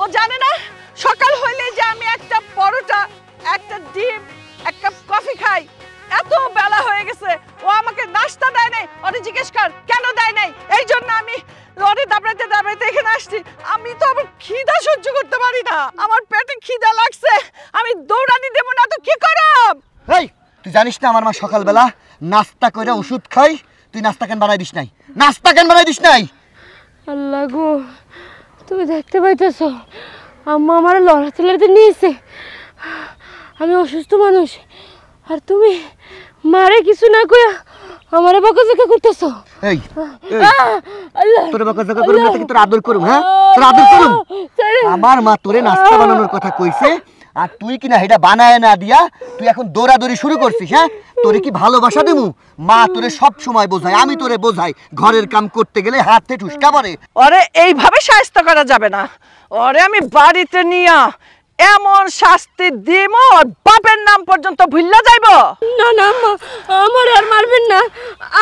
ও জানে না সকাল হইলে যে আমি একটা পরোটা, একটা ডিম, এক কাপ কফি খাই। এত বেলা হয়ে গেছে, ও আমাকে নাস্তা দেয় নাই। ওরে জিজ্ঞেস কর কেন দেয় নাই। এই জন্য আমি ওরে দাবড়াইতে দাবড়াইতে এখানে আসছি। আমি তো আমার খিদা সহ্য করতে পারি না, আমার পেটে খিদা লাগছে। আমি দৌড়ানি দেব না তো কি করব? এই তুই জানিস না আমার মা সকালবেলা নাস্তা করে ওষুধ খাই, তুই নাস্তা কেন বানাই দিস নাই? নাস্তা কেন বানাই দিস নাই? আল্লাহ গো, তুমি দেখতে পাইতেছো আম্মা আমার লড়াচড়াতে নিয়েছে। আমি অসুস্থ মানুষ, আর তুমি মারে কিছু না কইয়া আমারে বকাঝকা করতেছো। এই তোরে বকাঝকা করব না তো তোর আদর করব? হ্যাঁ তোর আদর করব? আমার মা তোরে নাস্তা বানানোর কথা কইছে, আর তুই কিনা এটা বানায় না দিয়া তুই এখন দৌড়াদৌড়ি শুরু করছিস। হ্যাঁ তোরে কি ভালোবাসা দেবো? মা তোরে সব সময় বোঝায়, আমি তোরে বোঝাই ঘরের কাম করতে গেলে হাতে ঠুসকা পড়ে। ওরে এইভাবে শাস্তি করা যাবে না। ওরে আমি বাড়িতে নিয়া এমন শাস্তি দিব ওর বাপের নাম পর্যন্ত ভুললা যাইব। না না আম্মা, আমার আর মারবেন না।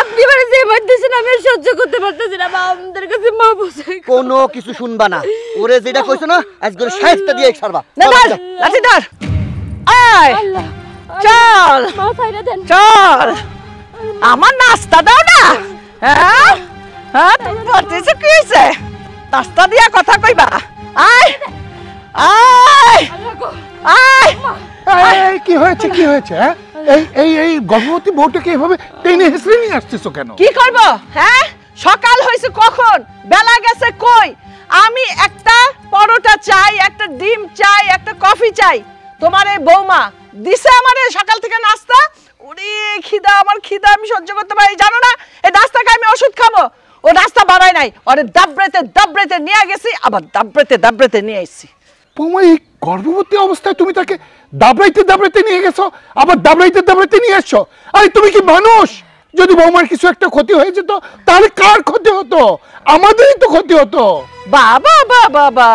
আপনি বারে যে মারতেছেন আমি আর সহ্য করতে পারতেছি না। আমাদের কাছে মা বসে কোনো কিছু শুনবা না। ওরে যেটা কইছো না আজকে শাস্তি দিয়ে ছাড়বা। না ধর লাঠি ধর, আয় চল মা ফাইরা দেন। চল আমার নাস্তা দাও না। হ্যাঁ হ্যাঁ তুমি বলতেছো কি হইছে? নাস্তা দিয়া কথা কইবা? আয় আয় আয়। এই কি হয়েছে, কি হয়েছে? এই এই এই গর্ভবতী বউটাকে এভাবে টেনে হেসড়ে নিয়ে আসতেছো কেন? কি করব? হ্যাঁ সকাল হয়েছে কখন, বেলা গেছে কই? আমি একটা পরোটা চাই, একটা ডিম চাই, একটা কফি চাই। তোমার এই বৌমা দিছে আমারে সকাল থেকে নাস্তা। ওরে খিদা, আমার খিদা আমি সহ্য করতে পারি জানো না? এই নাস্তা খাই আমি ওষুধ খাবো? ও নাস্তা বানাই নাই, ওরে দাবড়াইতে দাবড়াইতে নিয়ে গেছি, আবার দাবড়াইতে দাবড়াইতে নিয়ে আইছি। বৌমা এই গর্ভবতী অবস্থায় তুমি তাকে দাবড়াইতে দাবড়াইতে নিয়ে গেছো, আবার দাবড়াইতে দাবড়াইতে নিয়ে আসছো? আরে তুমি কি মানুষ? যদি বৌমার কিছু একটা ক্ষতি হয়ে যেত তাহলে কার ক্ষতি হতো? আমাদেরই তো ক্ষতি হতো। বাবা বাবা বাবা,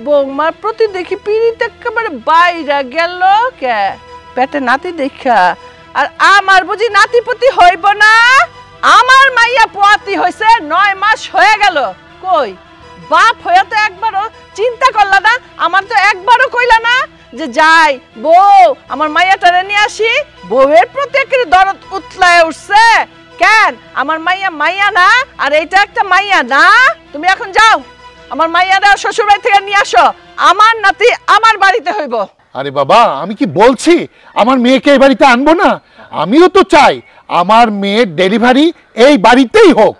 বৌমার প্রতি দেখি পিড়িতে একেবারে বাইরা গেল কে? পেটে নাতি দেখা। আর আমার বুঝি নাতিপতি হইব না? আমার মাইয়া পোয়াতি হইছে 9 মাস হয়ে গেল। কই বাপ হয়ে তো একবারও চিন্তা করলা না? আমার তো একবারও কইলা না যে যাই বউ আমার মাইয়াটারে নিয়ে আসি? বউয়ের প্রতি একটা দরদ উতলায় উঠছে কেন? আমার মাইয়া মাইয়া না, আর এইটা একটা মাইয়া না? তুমি এখন যাও আমার মাইয়ারা শ্বশুর বাড়ি থেকে নিয়ে আসো। আমার নাতি আমার বাড়িতে হইব। আরে বাবা, আমি কি বলছি আমার মেয়েকে এই বাড়িতে আনবো না? আমিও তো চাই আমার মেয়ের ডেলিভারি এই বাড়িতেই হোক।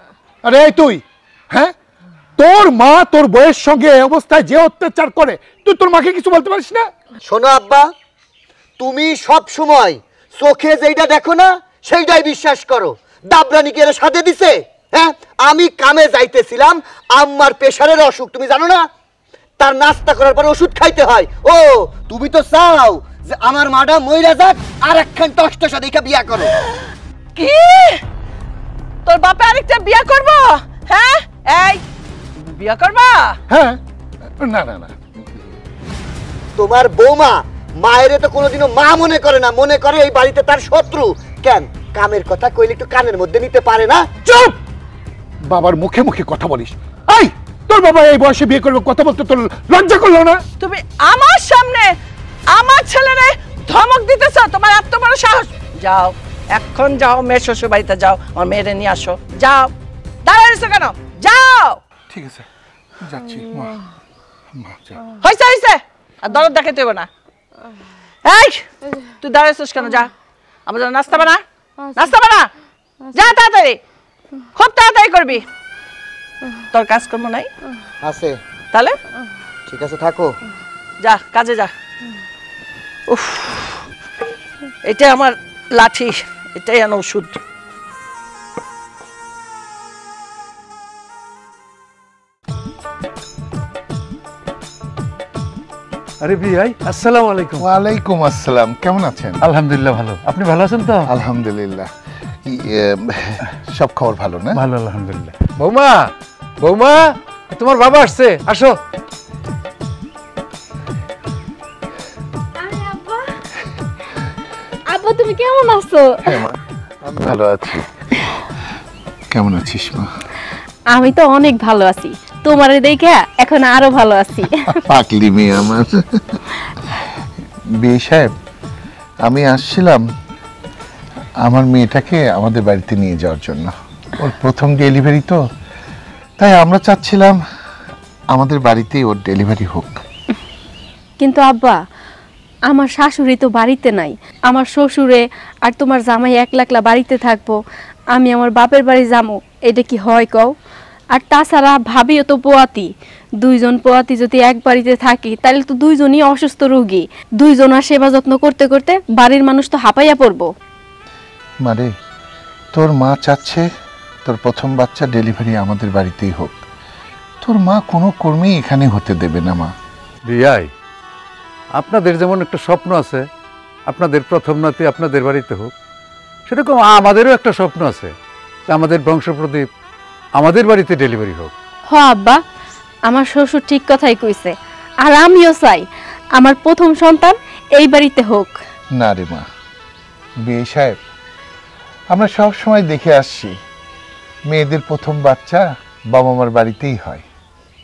আরে এই তুই, হ্যাঁ তোর মা তোর বউয়ের সঙ্গে এই অবস্থায় যে অত্যাচার করে তুই তোর মাকে কিছু বলতে পারিস না? শোনো আব্বা, তুমি সব সময় চোখে যেটা দেখো না সেইটাই বিশ্বাস করো। দাবরানি কে সাথে দিছে? হ্যাঁ আমি কামে যাইতেছিলাম, আম্মার প্রেশারের অসুখ তুমি জানো না? তার নাস্তা করার পর ওষুধ খাইতে হয়। ও তুমি তো চাও যে আমার মাটা মইরা যাক আর একখান টসটসা দেখা বিয়া করো। কি তোর বাপে আরেকটা বিয়া করব? হ্যাঁ এই বিয়া করবা? হ্যাঁ না না না, তোমার বৌমা মায়েরে তো কোনোদিনও মা মনে করে না, মনে করে এই বাড়িতে তার শত্রু। কেন কামের কথা কইলে একটু কানের মধ্যে নিতে পারে না? চুপ! বাবার মুখে মুখে কথা বলিস। এই তোর বাবা এই বয়সে বিয়ে করবে, কথা বলতে তোর লজ্জা করলো না? তুমি আমার সামনে আমার ছেলেরে ধমক দিতেছো? তোমার এত বড় সাহস! যাও এখন যাও, মেয়ে শ্বশুর বাড়িতে যাও, আমার মেয়েরে নিয়ে আসো। যাও, দাঁড়াইছো কেন? যাও। ঠিক আছে যাচ্ছি মা। মা যা। হইছে হইছে, আর দরদ দেখাইতে হবে না। এই তুই দাঁড়াইছিস কেন? যা আমার জন্য নাস্তা বানা, নাস্তা বানা, যা তাড়াতাড়ি, খুব তাড়াতাড়ি করবি। তোর কাজকর্ম নাই? আছে। তাহলে ঠিক আছে থাকো, যা কাজে যা। উফ, এটাই আমার লাঠি, এটাই আনো ওষুধ। আরে ভাই আসসালামু আলাইকুম। ওয়ালাইকুম আসসালাম, কেমন আছেন? আলহামদুলিল্লাহ ভালো, আপনি ভালো আছেন তো? আলহামদুলিল্লাহ। সব খবর ভালো না? ভালো আলহামদুলিল্লাহ। বৌমা, বৌমা তোমার বাবা আসছে, আসো। আব্বা তুমি কেমন আছো? আমি ভালো আছি। কেমন আছিস মা? আমি তো অনেক ভালো আছি। তোমারে দেখে এখন আরো ভালো আছি। পাকলি মেয়ে আমার। বিয়ে সাহেব, আমি আসছিলাম আমার মেয়েটাকে আমাদের বাড়িতে নিয়ে যাওয়ার জন্য। ওর প্রথম ডেলিভারি তো, তাই আমরা চাচ্ছিলাম আমাদের বাড়িতেই ওর ডেলিভারি হোক। কিন্তু আব্বা, আমার শাশুড়ি তো বাড়িতে নাই, আমার শ্বশুরে আর তোমার জামাই একলা বাড়িতে থাকবো, আমি আমার বাপের বাড়ি যাবো, এটা কি হয় কও? আর তাছাড়া ভাবিও তো পোয়াতি, দুইজন পোয়াতি যদি এক বাড়িতে থাকি তাহলে তো দুইজনই অসুস্থ রোগী, দুইজন আর সেবা যত্ন করতে করতে বাড়ির মানুষ তো হাঁপাইয়া পড়বো। মানে তোর মা চাচ্ছে তোর প্রথম বাচ্চা ডেলিভারি আমাদের বাড়িতেই হোক। তোর মা কোনো কর্মী এখানে হতে দেবে না। মা বিয়াই, আপনাদের যেমন একটা স্বপ্ন আছে আপনাদের প্রথম নাতি আপনাদের বাড়িতে হোক, সেরকম আমাদেরও একটা স্বপ্ন আছে যে আমাদের বংশপ্রদীপ আমাদের বাড়িতে ডেলিভারি হোক। হ আব্বা, আমার শ্বশুর ঠিক কথাই কইছে, আর আমিও চাই আমার প্রথম সন্তান এই বাড়িতে হোক। না রে মা, বিয়ে সাহেব, আমরা সব সময় দেখে আসছি মেয়েদের প্রথম বাচ্চা বাবা মার বাড়িতেই হয়।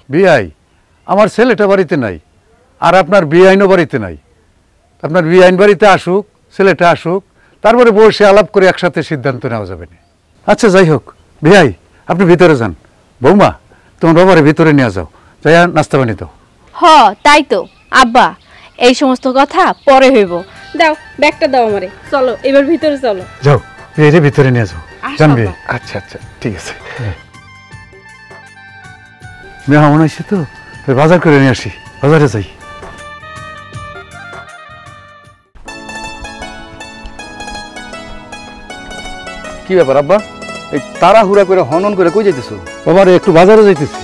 বিয়াই, আমার ছেলেটা বাড়িতে নাই আর আপনার বিআইনও বাড়িতে নাই। আপনার বিআইন বাড়িতে আসুক, ছেলেটা আসুক, তারপরে বসে আলাপ করে একসাথে সিদ্ধান্ত নেওয়া যাবে না। আচ্ছা যাই হোক, বিয়াই আপনি ভিতরে যান। বৌমা, তোমার বাবারে ভিতরে নিয়ে যাও, যাই নাস্তা বানিয়ে দাও। হ তাই তো আব্বা, এই সমস্ত কথা পরে হইব। দাও ব্যাগটা দাও আমারে, চলো এবার ভিতরে চলো। যাও, বিয়াইরে ভিতরে নিয়ে যাও। জানবি? আচ্ছা আচ্ছা, ঠিক আছে। মেহমান আসছে তো, বাজার করে নিয়ে আসি, বাজারে যাই। কি ব্যাপার আব্বা, এই তাড়াহুড়া করে হনন করে কই যাইতেছো? বাবারে একটু বাজারে যাইতেছি।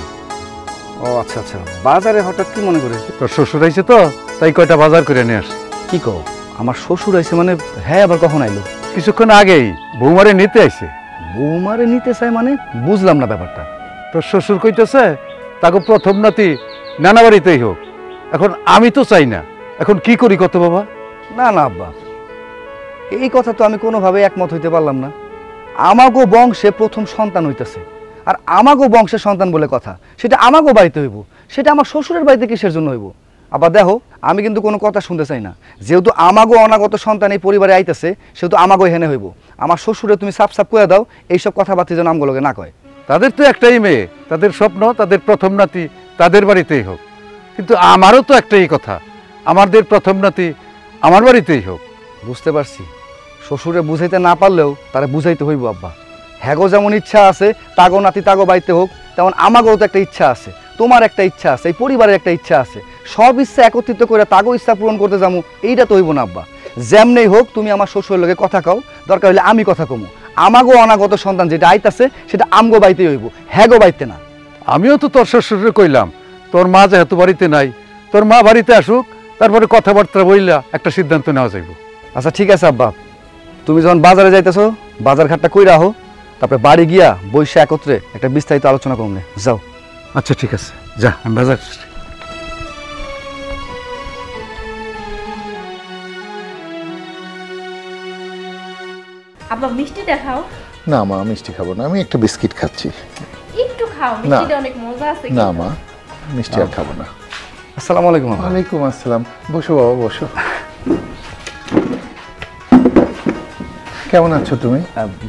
ও আচ্ছা আচ্ছা, বাজারে হঠাৎ কি মনে করে? তোর শ্বশুর আইছে তো, তাই কয়টা বাজার করে নিয়ে আসি। কি কও, আমার শ্বশুর আইছে মানে? হ্যাঁ, আবার কখন আইলো? কিছুক্ষণ আগেই বৌমারে নিতে আইছে। বৌমারে নিতে চায় মানে? বুঝলাম না ব্যাপারটা। তোর শ্বশুর কইতেছে তাকে প্রথম নাতি নানা বাড়িতেই হোক। এখন আমি তো চাই না, এখন কি করি কত বাবা? না না আব্বা, এই কথা তো আমি কোনোভাবে একমত হইতে পারলাম না। আমাগো বংশে প্রথম সন্তান হইতেছে, আর আমাগো বংশের সন্তান বলে কথা, সেটা আমাগো বাড়িতে হইব, সেটা আমার শ্বশুরের বাড়িতে কিসের জন্য হইব? আবার দেখো, আমি কিন্তু কোনো কথা শুনতে চাই না। যেহেতু আমাগো অনাগত সন্তান এই পরিবারে আইতেছে, সেহেতু আমাগো এখানে হইব। আমার শ্বশুরে তুমি সাপ সাপ কয়ে দাও, এইসব কথাবার্তা যেন আমগুলোকে না কয়। তাদের তো একটাই মেয়ে, তাদের স্বপ্ন তাদের প্রথম নাতি তাদের বাড়িতেই হোক। কিন্তু আমারও তো একটাই কথা, আমাদের প্রথম নাতি আমার বাড়িতেই হোক। বুঝতে পারছি, শ্বশুরে বুঝাইতে না পারলেও তারা বুঝাইতে হইব আব্বা। হ্যাগো যেমন ইচ্ছা আছে তাগো নাতি তাগো বাড়িতে হোক, তেমন আমাগো তো একটা ইচ্ছা আছে, তোমার একটা ইচ্ছা আছে, এই পরিবারের একটা ইচ্ছা আছে। সব ইচ্ছা একত্রিত করে তাগো ইচ্ছা পূরণ করতে যাবো, এইটা তো হইব না আব্বা। যেমনেই হোক তুমি আমার শ্বশুরের লোকে কথা কও, দরকার হলে আমি কথা কমু। আমাগো অনাগত সন্তান যেটা আইতাছে সেটা আমগো বাড়িতেই হইব, হ্যাগো বাড়িতে না। আমিও তো তোর শ্বশুরে কইলাম তোর মা যেহেতু বাড়িতে নাই, তোর মা বাড়িতে আসুক, তারপরে কথাবার্তা বইলা একটা সিদ্ধান্ত নেওয়া যাইব। আচ্ছা ঠিক আছে আব্বা, তুমি যখন বাজারে যাইতেছো বাজার ঘাটটা কই রাখো, তারপরে বাড়ি গিয়া বৈশা একত্রে একটা বিস্তারিত আলোচনা করুন। যাও। আচ্ছা ঠিক আছে, যা আমি বাজার। আব্বা মিষ্টি দেখাও। না মা, মিষ্টি খাবো না, আমি একটা বিস্কিট খাচ্ছি। একটু খাও, মিষ্টিটা অনেক মজা আছে। না মা, মিষ্টি আর খাবো না। আসসালামু আলাইকুম আব্বা। ওয়ালাইকুম আসসালাম। বসো বাবা, বসো। কেমন আছো তুমি?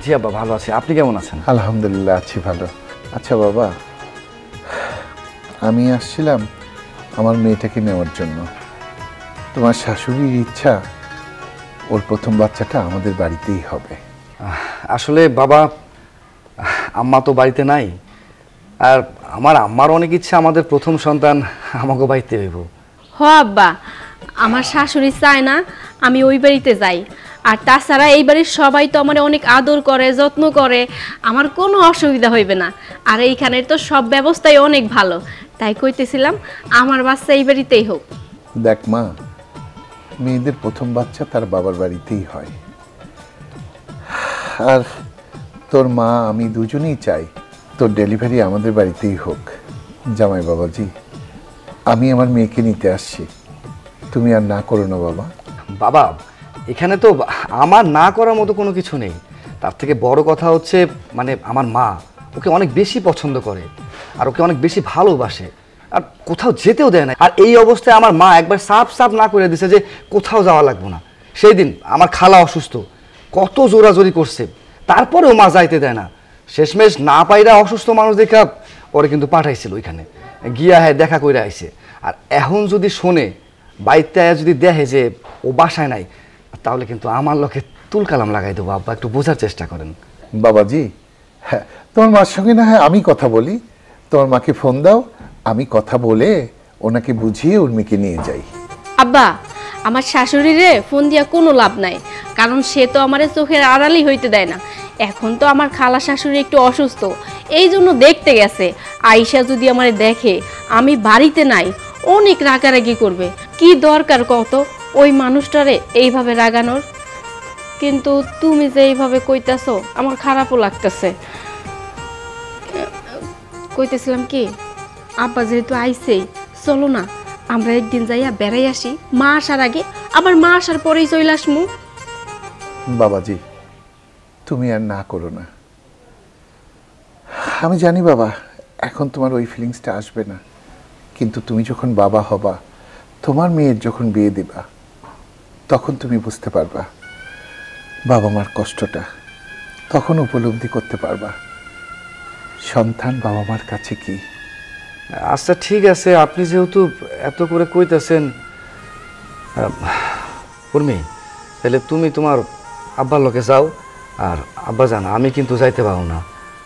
জি আব্বা, ভালো আছি। আপনি কেমন আছেন? আলহামদুলিল্লাহ আছি ভালো। আচ্ছা বাবা, আমি আসছিলাম আমার মেয়েটাকে নেওয়ার জন্য। তোমার শাশুড়ির ইচ্ছা ওর প্রথম বাচ্চাটা আমাদের বাড়িতেই হবে। আসলে বাবা, আম্মা তো বাড়িতে নাই, আর আমার আম্মার অনেক ইচ্ছা আমাদের প্রথম সন্তান আমাকে বাড়িতে হইব। হ আব্বা, আমার শাশুড়ি চায় না আমি ওই বাড়িতে যাই, আর তাছাড়া এই বাড়ির সবাই তো আমার অনেক আদর করে, যত্ন করে, আমার কোনো অসুবিধা হইবে না। আর এইখানের তো সব ব্যবস্থাই অনেক ভালো, তাই কইতেছিলাম আমার বাচ্চা এই বাড়িতেই হোক। দেখ মা, মেয়েদের প্রথম বাচ্চা তার বাবার বাড়িতেই হয়। আর তোর মা আমি দুজনেই চাই তোর ডেলিভারি আমাদের বাড়িতেই হোক। জামাই বাবাজি, আমি আমার মেয়েকে নিতে আসছি, তুমি আর না করো না বাবা। বাবা, এখানে তো আমার না করার মতো কোনো কিছু নেই। তার থেকে বড় কথা হচ্ছে মানে আমার মা ওকে অনেক বেশি পছন্দ করে। আর ওকে অনেক বেশি ভালোবাসে, আর কোথাও যেতেও দেয় না। আর এই অবস্থায় আমার মা একবার সাফ সাফ না করে দিছে যে কোথাও যাওয়া লাগবে না। সেই দিন আমার খালা অসুস্থ, কত জোরাজোরি করছে, তারপরেও মা যাইতে দেয় না। শেষমেশ না পাইরা অসুস্থ মানুষ দেখা ওরে কিন্তু পাঠাইছিল ওইখানে, গিয়া হ্যাঁ দেখা করে আইছে। আর এখন যদি শোনে বাইতে যদি দেখে যে ও বাসায় নাই, তাহলে কিন্তু আমার লোকে তুলকালাম লাগাই দেবো। আব্বা একটু বোঝার চেষ্টা করেন। বাবাজি, হ্যাঁ, তোমার মার সঙ্গে না হয় আমি কথা বলি, তোমার মাকে ফোন দাও, আমি কথা বলে ওনাকে বুঝিয়ে উর্মিকে নিয়ে যাই। আব্বা, আমার শাশুড়িরে ফোন দিয়া কোনো লাভ নাই, কারণ সে তো আমারে চোখের আড়ালই হইতে দেয় না। এখন তো আমার খালা শাশুড়ি একটু অসুস্থ, এই জন্য দেখতে গেছে। আয়শা যদি আমারে দেখে আমি বাড়িতে নাই, অনেক রাগারাগি করবে। কি দরকার কত ওই মানুষটারে এইভাবে রাগানোর? কিন্তু তুমি যে এইভাবে কইতাছো আমার খারাপও লাগতেছে। কইতেছিলাম কি, আব্বা যেহেতু আইছেই, চলো না আমরা একদিন যাইয়া বেড়াই আসি, মা আসার আগে, আবার মা আসার পরেই চলে আসমু। বাবাজি, তুমি আর না করো না। আমি জানি বাবা, এখন তোমার ওই ফিলিংসটা আসবে না, কিন্তু তুমি যখন বাবা হবা, তোমার মেয়ের যখন বিয়ে দিবা, তখন তুমি বুঝতে পারবা বাবা মার কষ্টটা, তখন উপলব্ধি করতে পারবা সন্তান বাবা মার কাছে কি। আচ্ছা ঠিক আছে, আপনি যেহেতু এত করে কইতেছেন উর্মি, তাহলে তুমি তোমার আব্বার লোকে যাও। আর আব্বা জানা আমি কিন্তু যাইতে পারবো না,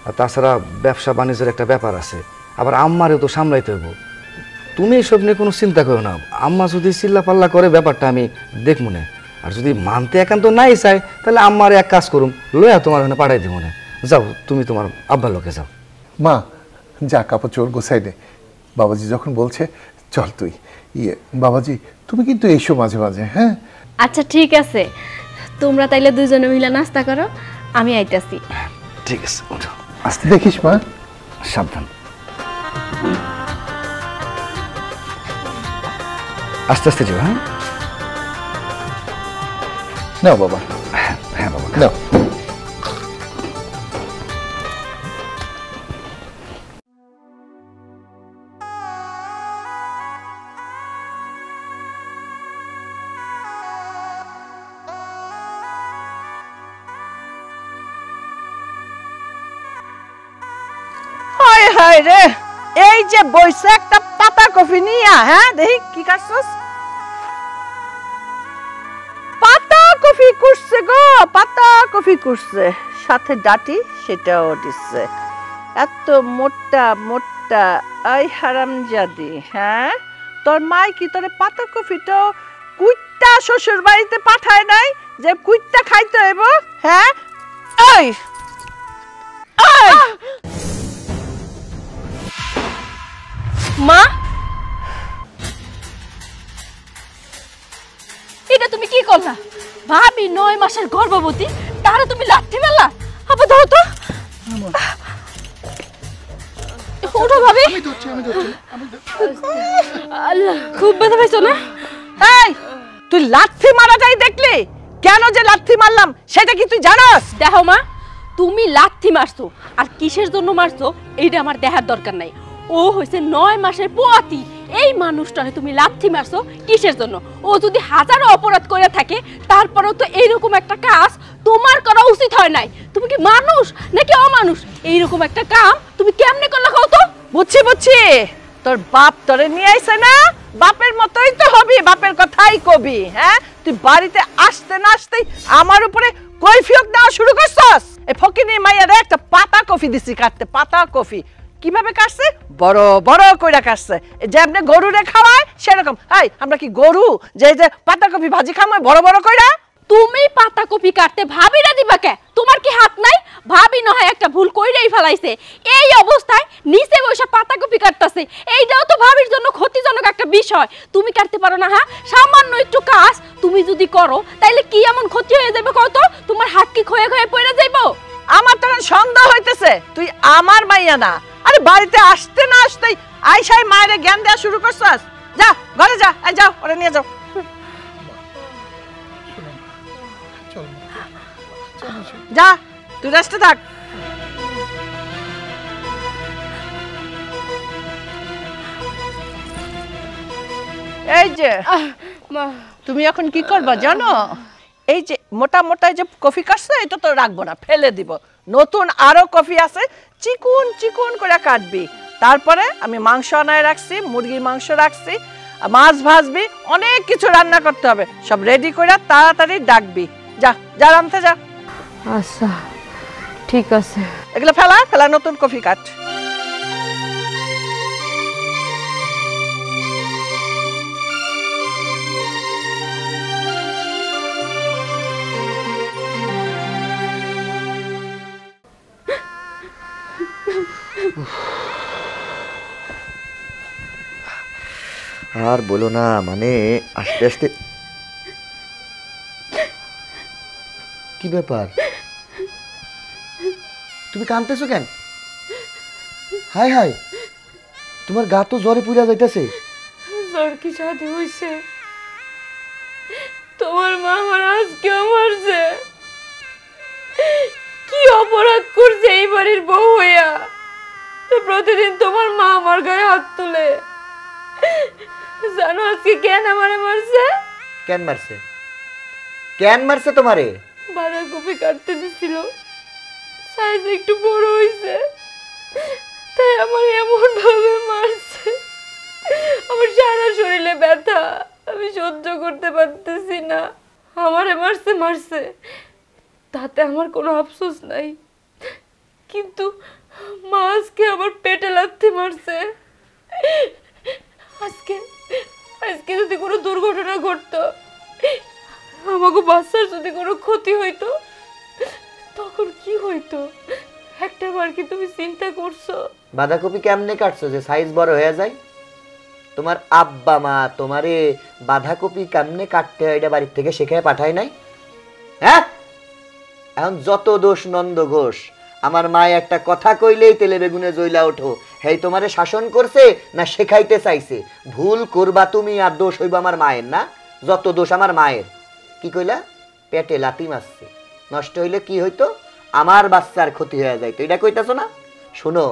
আর তাছাড়া ব্যবসা বাণিজ্যের একটা ব্যাপার আছে, আবার আম্মারেও তো সামলাইতে হইব। তুমি এইসব নিয়ে কোনো চিন্তা করো না, আম্মা যদি চিল্লা পাল্লা করে ব্যাপারটা আমি দেখবো না। আর যদি মানতে একান্ত নাই চাই, তাহলে আম্মারে এক কাজ করুম, লইয়া তোমার ওখানে পাঠাই দিব না। যাও তুমি তোমার আব্বার লোকে যাও। মা যা, কাপড় চোর গোছাই দে, বাবাজি যখন বলছে চল তুই। বাবাজি তুমি কিন্তু এসো মাঝে মাঝে। হ্যাঁ আচ্ছা ঠিক আছে, তোমরা তাইলে দুজনে মিলে নাস্তা করো, আমি আইতাছি। ঠিক আছে, ওঠো। আস্তে দেখিস মা, সাবধান। আস্তে আস্তে যাও। হ্যাঁ নাও বাবা। হ্যাঁ বাবা, নাও। হায় হায় রে, এই যে বইছে একটা পাতা কফি নিয়া, হ্যাঁ দেখি কি কাটছস। পাতা কফি করছে গো, পাতা কফি করছে, সাথে ডাটি সেটাও দিচ্ছে। এত মোটা মোটা, আই হারামজাদি। হ্যাঁ, তোর মাই কি তোরে পাতা কফিটাও কুইট্টা শ্বশুর বাড়িতে পাঠায় নাই যে কুইট্টা খাইতে হইব? হ্যাঁ এই মা, এটা তুমি কি করলা? ভাবি 9 মাসের গর্ভবতী, তারে তুমি লাথি মেলা? আবার ধরো তো। ওঠো ভাবি। আল্লাহ, খুব ব্যথা পাইছো না? এই তুই লাথি মারা যাই দেখলি? কেন যে লাথি মারলাম সেটা কি তুই জানাস? দেখো মা, তুমি লাথি মারছো, আর কিসের জন্য মারছো এইটা আমার দেখার দরকার নাই। ও হইছে 9 মাসের পোয়াতি, এই মানুষটারে তুমি লাথি মারছো কিসের জন্য? ও যদি হাজারো অপরাধ করে থাকে, তারপরেও তো এইরকম একটা কাজ তোমার করা উচিত হয় নাই। তুমি কি মানুষ নাকি অমানুষ? এইরকম একটা কাম তুমি কেমনে করলা কও তো? বুঝছি বুঝছি, তোর বাপ তোরে নিয়ে আইছে না, বাপের মতোই তো হবি, বাপের কথাই কবি। হ্যাঁ, তুই বাড়িতে আসতে না আসতেই আমার উপরে কৈফিয়ত দেওয়া শুরু করছস। এই ফকিনি মাইয়ারে একটা পাতা কফি দিছি কাটতে, পাতা কফি। কিভাবে কাটছে? বড় বড় কইরা কাটছে, যেমনে গরুরে খাওয়ায় সেরকম। এই আমরা কি গরু যে যে পাতা কফি ভাজি খামো বড় বড় কইরা? তুমি পাতা কপি কাটতে ভাবিরা দিবা কে? তোমার কি হাত নাই? ভাবি না হয় একটা ভুল কইরাই ফেলাইছে, এই অবস্থায় নিচে বসে পাতা কপি কাটতাছে, এইটাও তো ভাবির জন্য ক্ষতিজনক একটা বিষয়। তুমি কাটতে পারো না? হ্যাঁ, সামান্য একটু কাজ তুমি যদি করো তাইলে কি এমন ক্ষতি হয়ে যাবে কত? তোমার হাত কি ক্ষয়ে ক্ষয়ে পড়ে যাইবো? আমার তো সন্দেহ হইতেছে তুই আমার মাইয়া না। আরে বাড়িতে আসতে না আসতেই আইসাই মায়েরে জ্ঞান দেওয়া শুরু করছস। যা ঘরে যা, এই যাও ওরে নিয়ে যাও। যা তুই রেস্টে থাক। এই যে মা তুমি এখন কি করবা জানো? এই যে মোটা মোটা যে কফি কাটছে এটা তো রাখবো না, ফেলে দিব। নতুন আরো কফি আছে, চিকুন চিকুন করে কাটবি। তারপরে আমি মাংস আনায় রাখছি, মুরগির মাংস রাখছি, মাছ ভাজবি, অনেক কিছু রান্না করতে হবে। সব রেডি করে তাড়াতাড়ি ডাকবি। যা যা রাঁধতে যা। আচ্ছা ঠিক আছে। এগুলো ফেলা ফেলা, নতুন কফি কাট। আর বলো না, মানে আস্তে আস্তে। কি ব্যাপার, তুমি কাঁদতেছো কেন? হাই হাই, তোমার গা তো জ্বরে পুড়া যাইতেছে। জ্বর কি সাথে হইছে? তোমার মা আমার আজকেও মারছে। কি অপরাধ করছে এই বাড়ির বউ হইয়া? তো প্রতিদিন তোমার মা আমার গায়ে হাত তুলে। জানো আজকে কেন আমারে মারছে? কেন মারছে? কেন মারছে তোমারে? বাঁধাকপি কাটতে দিছিল, সাইজ একটু বড় হইছে, তাই আমার এমন ভাবে মারছে। আমার সারা শরীরে ব্যথা, আমি সহ্য করতে পারতেছি না। আমারে মারছে মারছে, তাতে আমার কোনো আফসোস নাই, কিন্তু মা আজকে আমার পেটে লাথি মারছে। আজকে আজকে যদি কোনো দুর্ঘটনা ঘটতো, আমাকে বাচ্চার যদি কোনো ক্ষতি হইতো, তখন কি হইতো একটা বার কি তুমি চিন্তা করছো? বাঁধাকপি কেমনে কাটছো যে সাইজ বড় হয়ে যায়? তোমার আব্বা মা তোমারে বাঁধাকপি কেমনে কাটতে হয় এটা বাড়ির থেকে শিখে পাঠায় নাই? হ্যাঁ, এখন যত দোষ নন্দ ঘোষ। আমার মা একটা কথা কইলেই তেলে বেগুনে জ্বলা ওঠো। হেই তোমারে শাসন করছে না শেখাইতে চাইছে? ভুল করবা তুমি, আর দোষ হইব আমার মায়ের না? যত দোষ আমার মায়ের। কি কইলা? পেটে লাথি মারছে, নষ্ট হইলে কি হইতো? আমার বাচ্চার ক্ষতি হয়ে যাইতো, এটা কইতাছো না? শুনো,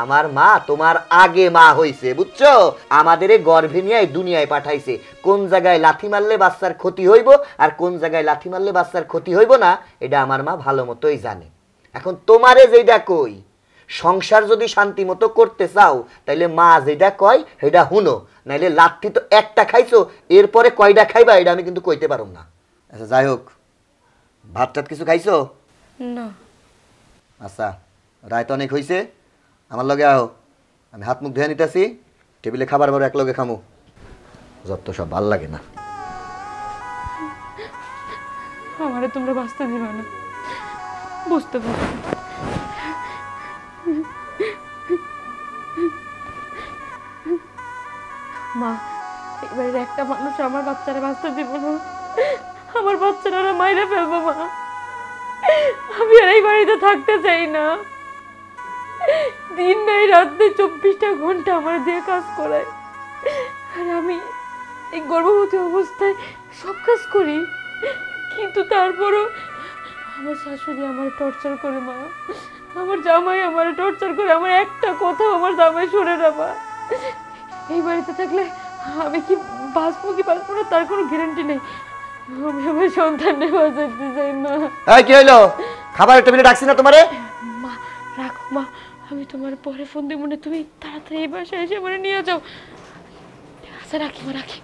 আমার মা তোমার আগে মা হইছে, বুঝছো? আমাদের গর্ভে নিয়ে দুনিয়ায় পাঠাইছে। কোন জায়গায় লাথি মারলে বাচ্চার ক্ষতি হইব আর কোন জায়গায় লাথি মারলে বাচ্চার ক্ষতি হইব না, এটা আমার মা ভালো মতোই জানে। এখন তোমারে যেটা কই, সংসার যদি শান্তি মতো করতে চাও তাইলে মা যেটা কয় সেটা হুনো, নাইলে লাথি তো একটা খাইছো, এরপরে কয়টা খাইবা এটা আমি কিন্তু কইতে পারুম না। আচ্ছা যাই হোক, ভাত টাত কিছু খাইছো? না। আচ্ছা, রাত অনেক হইছে, আমার লগে আও, আমি হাত মুখ ধুয়ে নিতেছি, টেবিলে খাবার বড় এক লগে খামু। যত সব ভাল লাগে না। আমারে তোমরা বাঁচতে দিবে না, বুঝতে পারছি। মা, এবারে একটা মানুষ আমার বাচ্চারা বাঁচতে দিব না, আমার বাচ্চারা মাইরে ফেলবো। মা, আমি আর এই বাড়িতে থাকতে চাই না। দিন নাই রাত নেই 24টা ঘন্টা আমার দিয়ে কাজ করায়, আর আমি এই গর্ভবতী অবস্থায় সব কাজ করি, কিন্তু তারপরও আমার শাশুড়ি আমার টর্চার করে। মা, আমার জামাই আমার টর্চার করে, আমার একটা কথা আমার জামাই শুনে না। মা, এই বাড়িতে থাকলে আমি কি বাঁচবো কি বাঁচবো না তার কোনো গ্যারান্টি নেই। আমি আমার সন্তানকে বাঁচাতে চাই। মা, এই কি হইলো? খাবার টেবিলে ডাকছি না তোমারে? মা রাখো, মা আমি তোমার পরে ফোন দেবো না, তুমি তাড়াতাড়ি এই বাসায় এসে মানে নিয়ে যাও। আচ্ছা রাখি, মা রাখি।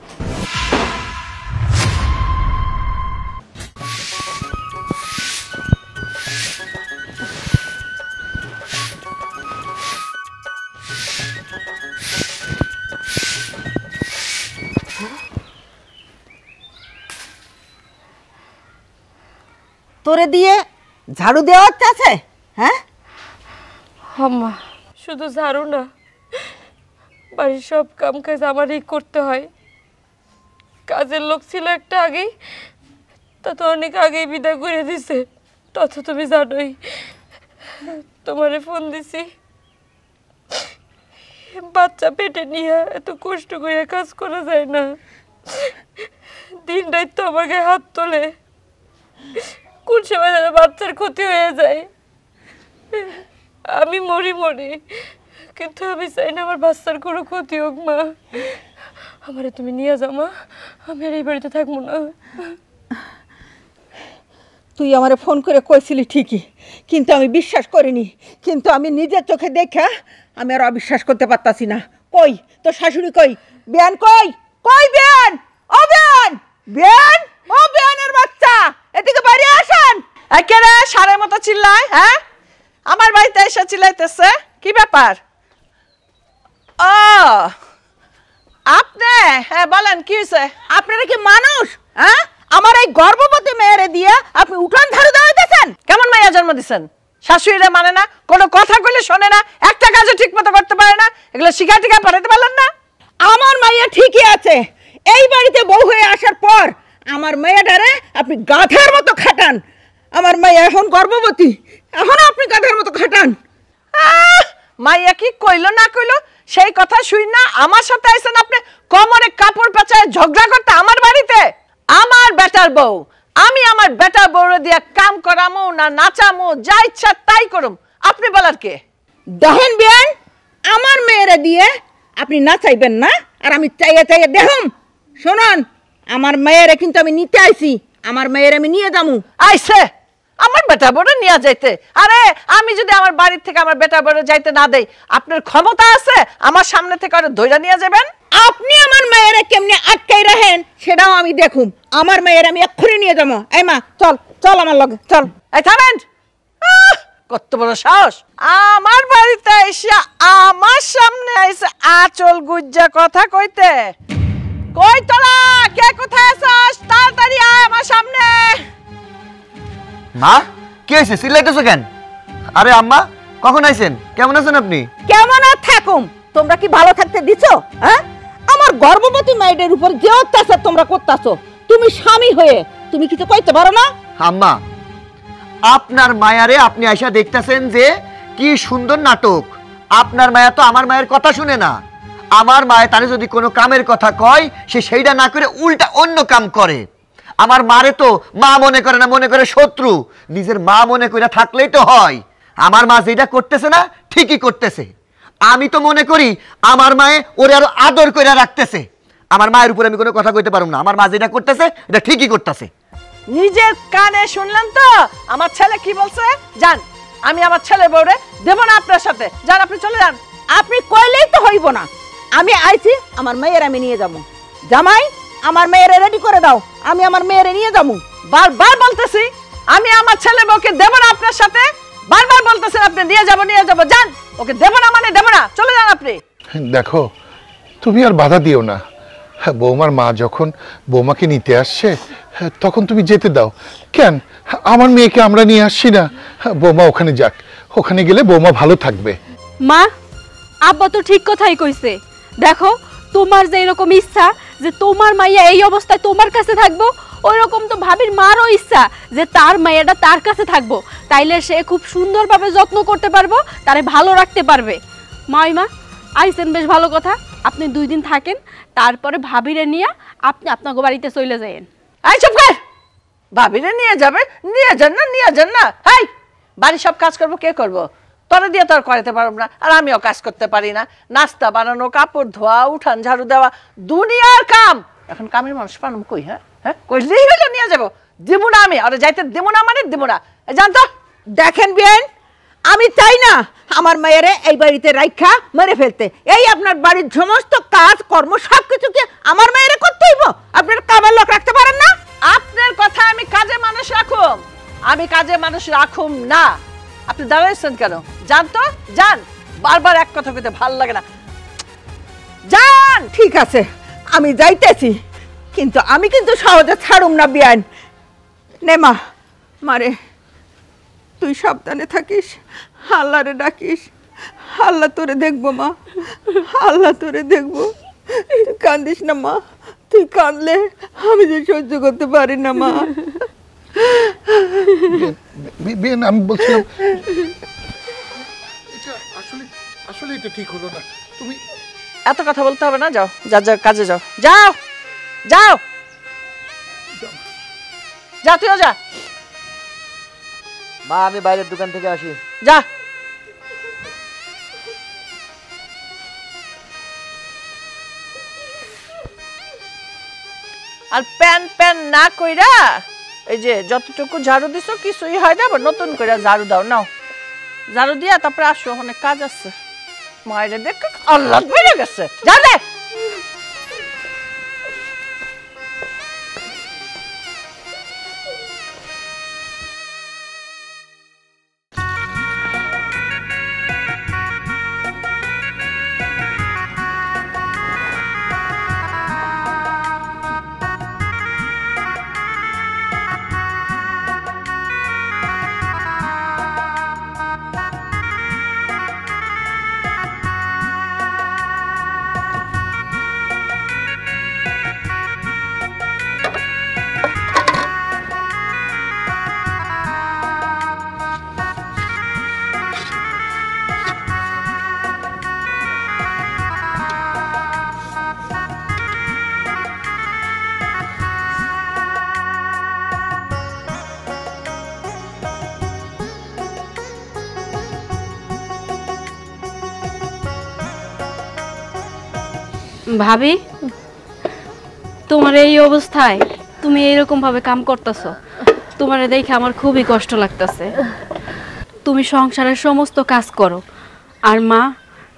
তোরে দিয়ে ঝাড়ু দেওয়া আছে? হ্যাঁ আম্মা, শুধু ঝাড়ু না, বাড়ির সব কাম কাজ আমারই করতে হয়। কাজের লোক ছিল একটা আগেই, তা তো অনেক আগেই বিদায় করে দিছে। তত তুমি জানোই, তোমারে ফোন দিছি, বাচ্চা পেটে নিয়ে এত কষ্ট করে কাজ করা যায় না। দিন রাত তো আমাকে হাত তোলে, কোন সময় যেন বাচ্চার ক্ষতি হয়ে যায়। আমি মরি, কিন্তু আমি চাই না আমার বাচ্চার কোনো ক্ষতি হোক। মা, আমারে তুমি নিয়ে যাও মা, আমি আর এই বাড়িতে থাকবো না। তুই আমারে ফোন করে কইছিলি ঠিকই, কিন্তু আমি বিশ্বাস করিনি। কিন্তু আমি নিজের চোখে দেখা আমি আর অবিশ্বাস করতে পারতাছি না। কই তোর শাশুড়ি কই? বিয়ান কই? কই বিয়ান? ও বিয়ান! বিয়ান! ও বিয়ানের বাচ্চা, এদিকে বাইরে আসেন। একেরে সারের মতো চিল্লায়, হ্যাঁ? আমার বাড়িতে এসে চিল্লাইতেছে, কি ব্যাপার? ও আপনি, হ্যাঁ বলেন কি হয়েছে? আপনারা কি মানুষ? হ্যাঁ, আমার এই গর্ভবতী মেয়েরে দিয়ে আপনি উঠান ঝাড়ু দেওয়াইতেছেন? কেমন মাইয়া জন্ম দিচ্ছেন? শাশুড়িরা মানে না, কোনো কথা কইলে শোনে না, একটা কাজও ঠিক মতো করতে পারে না, এগুলো শিখা টিকা পাঠাতে পারলেন না? আমার মাইয়া ঠিকই আছে। এই বাড়িতে বউ হয়ে আসার পর আমার মেয়েটারে আপনি গাধার মতো খাটান। আমার মাইয়া এখন গর্ভবতী, এখন আপনি গাধার মতো খাটান। মাইয়া কি কইলো না কইলো সেই কথা শুই না আমার সাথে আইছেন আপনি কোমরে কাপড় পেঁচায় ঝগড়া করতে আমার বাড়িতে? আমার বেটার বউ, আমি আমার বেটার বউরে দিয়া কাম করামো না নাচামো, যা ইচ্ছা তাই করুম, আপনি বলার কে? দেখেন বিয়ান, আমার মেয়েরে দিয়ে আপনি না চাইবেন না, আর আমি চাইয়ে চাইয়ে দেখুম। শুনুন, আমার মেয়েরে কিন্তু আমি নিতে আইছি, আমার মেয়ের আমি নিয়ে যামু। আইছে আমার বেটা বড় নিয়ে যাইতে? আরে আমি যদি আমার বাড়ির থেকে আমার বেটা বড় যাইতে না দেই, আপনার ক্ষমতা আছে আমার সামনে থেকে আরো ধইরা নিয়ে যাবেন? আপনি আমার মেয়েরে কেমনে আটকাই রাখেন সেটাও আমি দেখুম। আমার মেয়ের আমি এক্ষুনি নিয়ে যাবো। এই মা চল, চল আমার লগে চল। এই থামেন, কত বড় সাহস আমার বাড়িতে এসে আমার সামনে আইছে আঁচল গুজ্জা কথা কইতে। কই তোরা, কে কোথায় আছিস? তাড়াতাড়ি আয় আমার সামনে। মা কি হয়েছে, চিল্লাইতেছো কেন? আরে আম্মা কখন আইছেন? কেমন আছেন আপনি? কেমন আর থাকুম, তোমরা কি ভালো থাকতে দিছো? হ্যাঁ, আমার গর্ভবতী মেয়েদের উপর যে অত্যাচার তোমরা করতেছো, তুমি স্বামী হয়ে তুমি কিছু কইতে পারো না? আম্মা আপনার মায়ারে আপনি আইসা দেখতেছেন যে কি সুন্দর নাটক। আপনার মায়া তো আমার মায়ের কথা শুনে না। আমার মায়ে তারে যদি কোনো কামের কথা কয় সে সেইটা না করে উল্টা অন্য কাম করে। আমার মারে তো মা মনে করে না, মনে করে শত্রু। নিজের মা মনে করে থাকলেই তো হয়। আমার মা যেটা করতেছে না ঠিকই করতেছে। আমি তো মনে করি আমার মায়ে ওরে আরো আদর করে রাখতেছে। আমার মায়ের উপরে আমি কোনো কথা কইতে পারবো না। আমার মা যেটা করতেছে এটা ঠিকই করতেছে। নিজের কানে শুনলেন তো আমার ছেলে কি বলছে? যান, আমি আমার ছেলের বউরে দেব না আপনার সাথে, যান আপনি চলে যান। আপনি কইলেই তো হইব না। আমি আইছি, আমার মেয়ের আমি নিয়ে যাবো। জামাই, আমার মেয়েরে রেডি করে দাও, আমি আমার মেয়েরে নিয়ে যাবো। বারবার বলতেছি আমি আমার ছেলে বউকে দেব না আপনার সাথে, বারবার বলতেছেন আপনি নিয়ে যাব নিয়ে যাব। যান, ওকে দেব না মানে দেব না, চলে যান আপনি। দেখো তুমি আর বাধা দিও না। বৌমার মা যখন বৌমাকে নিতে আসছে তখন তুমি যেতে দাও। কেন আমার মেয়েকে আমরা নিয়ে আসছি না? বৌমা ওখানে যাক, ওখানে গেলে বৌমা ভালো থাকবে। মা, আব্বা তো ঠিক কথাই কইছে। দেখো, তোমার যে এরকম ইচ্ছা যে তোমার মাইয়া এই অবস্থায় তোমার কাছে থাকবো, ওই রকম তো ভাবির মারও ইচ্ছা যে তার মাইয়াটা তার কাছে থাকবো, তাইলে সে খুব সুন্দরভাবে যত্ন করতে পারবো, তারে ভালো রাখতে পারবে। মা আইছেন, বেশ ভালো কথা। আপনি 2 দিন থাকেন, তারপরে ভাবিরে নিয়ে আপনি আপনাকে বাড়িতে চলে যাবেন। আই চুপ কর, ভাবিরে নিয়ে যাবে? নিয়ে যান না, নিয়ে যান না। হাই, বাড়ির সব কাজ করবো কে করবো? তোরা দিয়ে তো আর করাতে পারব না, আর আমিও কাজ করতে পারি না। নাস্তা বানানো, কাপড় ধোয়া, উঠান ঝাড়ু দেওয়া, দুনিয়ার কাম। এখন কামের মানুষ পানুম কই? হ্যাঁ হ্যাঁ, কইলেই হইলো নিয়ে যাবো। দিব না আমি, আর যাইতে দিব না মানে দিব না। জানতো? দেখেন বিয়ান, আমি চাই না আমার মেয়েরে এই বাড়িতে রাইখা মেরে ফেলতে। এই আপনার বাড়ির সমস্ত কাজ কর্ম সবকিছু কি আমার মেয়েরে করতে হইব? আপনার কামের লোক রাখতে পারেন না? আপনার কথা আমি কাজে মানুষ রাখুম? আমি কাজে মানুষ রাখুম না। আপনি দাঁড়াইছেন কেন? জানতো? যান, বারবার এক কথা কইতে ভাল লাগে না। যান। ঠিক আছে, আমি যাইতেছি, কিন্তু আমি কিন্তু সহজে ছাড়ুম না বিয়ান। নে মা, মারে তুই সাবধানে থাকিস, আল্লাহরে ডাকিস। আল্লাহ তোরে দেখবো মা, আল্লাহ তোরে দেখবো। তুই কান্দিস না মা, তুই কাঁদলে আমি যে সহ্য করতে পারি না মা। আমি বলছিলাম আসলে এটা ঠিক হলো না। তুমি এত কথা বলতে হবে না, যাও, যা যা কাজে যাও, যাও যাও যা, তুইও যা। মা আমি বাইরের দোকান থেকে আসি। যা। আর প্যান প্যান না কইরা এই যে যতটুকু ঝাড়ু দিছো কিছুই হয় না, আবার নতুন করে ঝাড়ু দাও। নাও ঝাড়ু দিয়া তারপরে আসো, অনেক কাজ আছে। মায়ের দেখ আল্লাহ বেড়ে গেছে, যা দে। ভাবি, তোমার এই অবস্থায় তুমি এরকম ভাবে কাম করতেছো, তোমার দেখে আমার খুবই কষ্ট লাগতেছে। তুমি সংসারের সমস্ত কাজ করো আর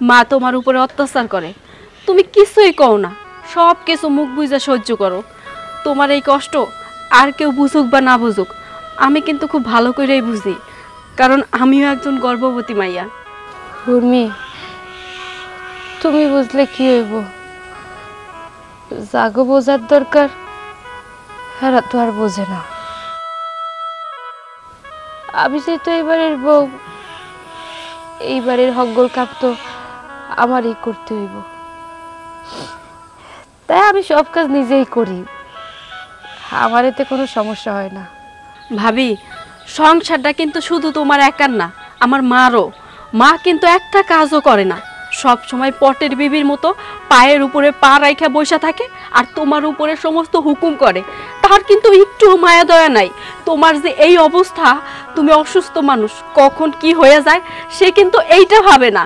মা তোমার উপরে অত্যাচার করে, তুমি কিছুই কও না, সব কিছু মুখ বুঝে সহ্য করো। তোমার এই কষ্ট আর কেউ বুঝুক বা না বুঝুক, আমি কিন্তু খুব ভালো করেই বুঝি, কারণ আমিও একজন গর্ভবতী মাইয়া। উর্মি, তুমি বুঝলে কি হইব? জাগো বোঝার দরকার, হেরা তো আর বোঝে না। আমি যেহেতু এইবারের বউ, এইবারের হগ্গল কাপ তো আমারই করতে হইব, তাই আমি সব কাজ নিজেই করি, আমার এতে কোনো সমস্যা হয় না। ভাবি, সংসারটা কিন্তু শুধু তোমার একার না, আমার মারও। মা কিন্তু একটা কাজও করে না, সব সময় পটের বিবির মতো পায়ের উপরে পা রাইখা বসে থাকে আর তোমার উপরে সমস্ত হুকুম করে। তার কিন্তু একটু মায়া দয়া নাই। তোমার যে এই অবস্থা, তুমি অসুস্থ মানুষ, কখন কি হয়ে যায় সে কিন্তু এইটা ভাবে না।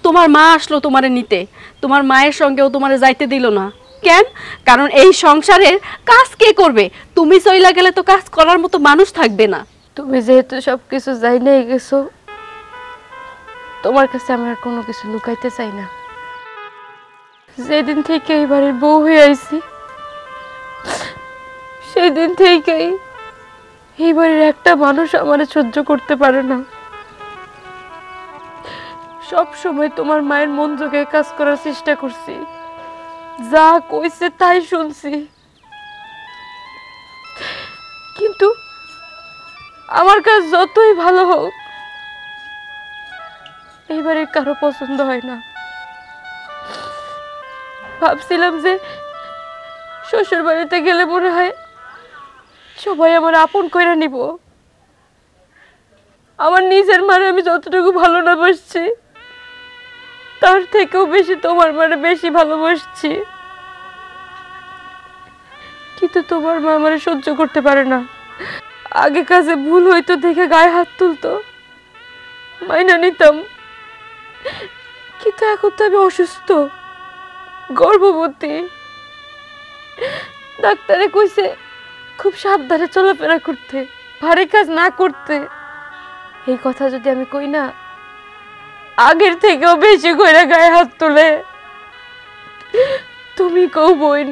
তোমার মা আসলো তোমারে নিতে, তোমার মায়ের সঙ্গেও তোমারে যাইতে দিল না। কেন? কারণ এই সংসারের কাজ কে করবে? তুমি চইলা গেলে তো কাজ করার মতো মানুষ থাকবে না। তুমি যেহেতু সবকিছু যাই নিয়ে গেছো, তোমার কাছে আমি আর কোনো কিছু লুকাইতে চাই না। যেদিন থেকে এই বাড়ির বউ হয়ে আইছি, সেই দিন থেকেই এই বাড়ির একটা মানুষ আমার সহ্য করতে পারে না। সব সময় তোমার মায়ের মন যোগে কাজ করার চেষ্টা করছি, যা কইছে তাই শুনছি, কিন্তু আমার কাজ যতই ভালো হোক এইবারে কারো পছন্দ হয় না। ভাবছিলাম যে শ্বশুর বাড়িতে গেলে মনে হয় সবাই আমার আপন কইরা নিব। আমার নিজের মারে আমি যতটুকু ভালো না বাসছি, তার থেকেও বেশি তোমার মারে বেশি ভালোবাসছি, কিন্তু তোমার মা আমারে সহ্য করতে পারে না। আগে কাজে ভুল হইতো দেখে গায়ে হাত তুলতো, মাইনা নিতাম, কিন্তু এখন তো আমি অসুস্থ, গর্ভবতী, ডাক্তারে কইছে খুব সাবধানে চলাফেরা করতে, ভারী কাজ না করতে। এই কথা যদি আমি কই না, আগের থেকেও বেশি কইরা গায়ে হাত তোলে। তুমি কও বোন,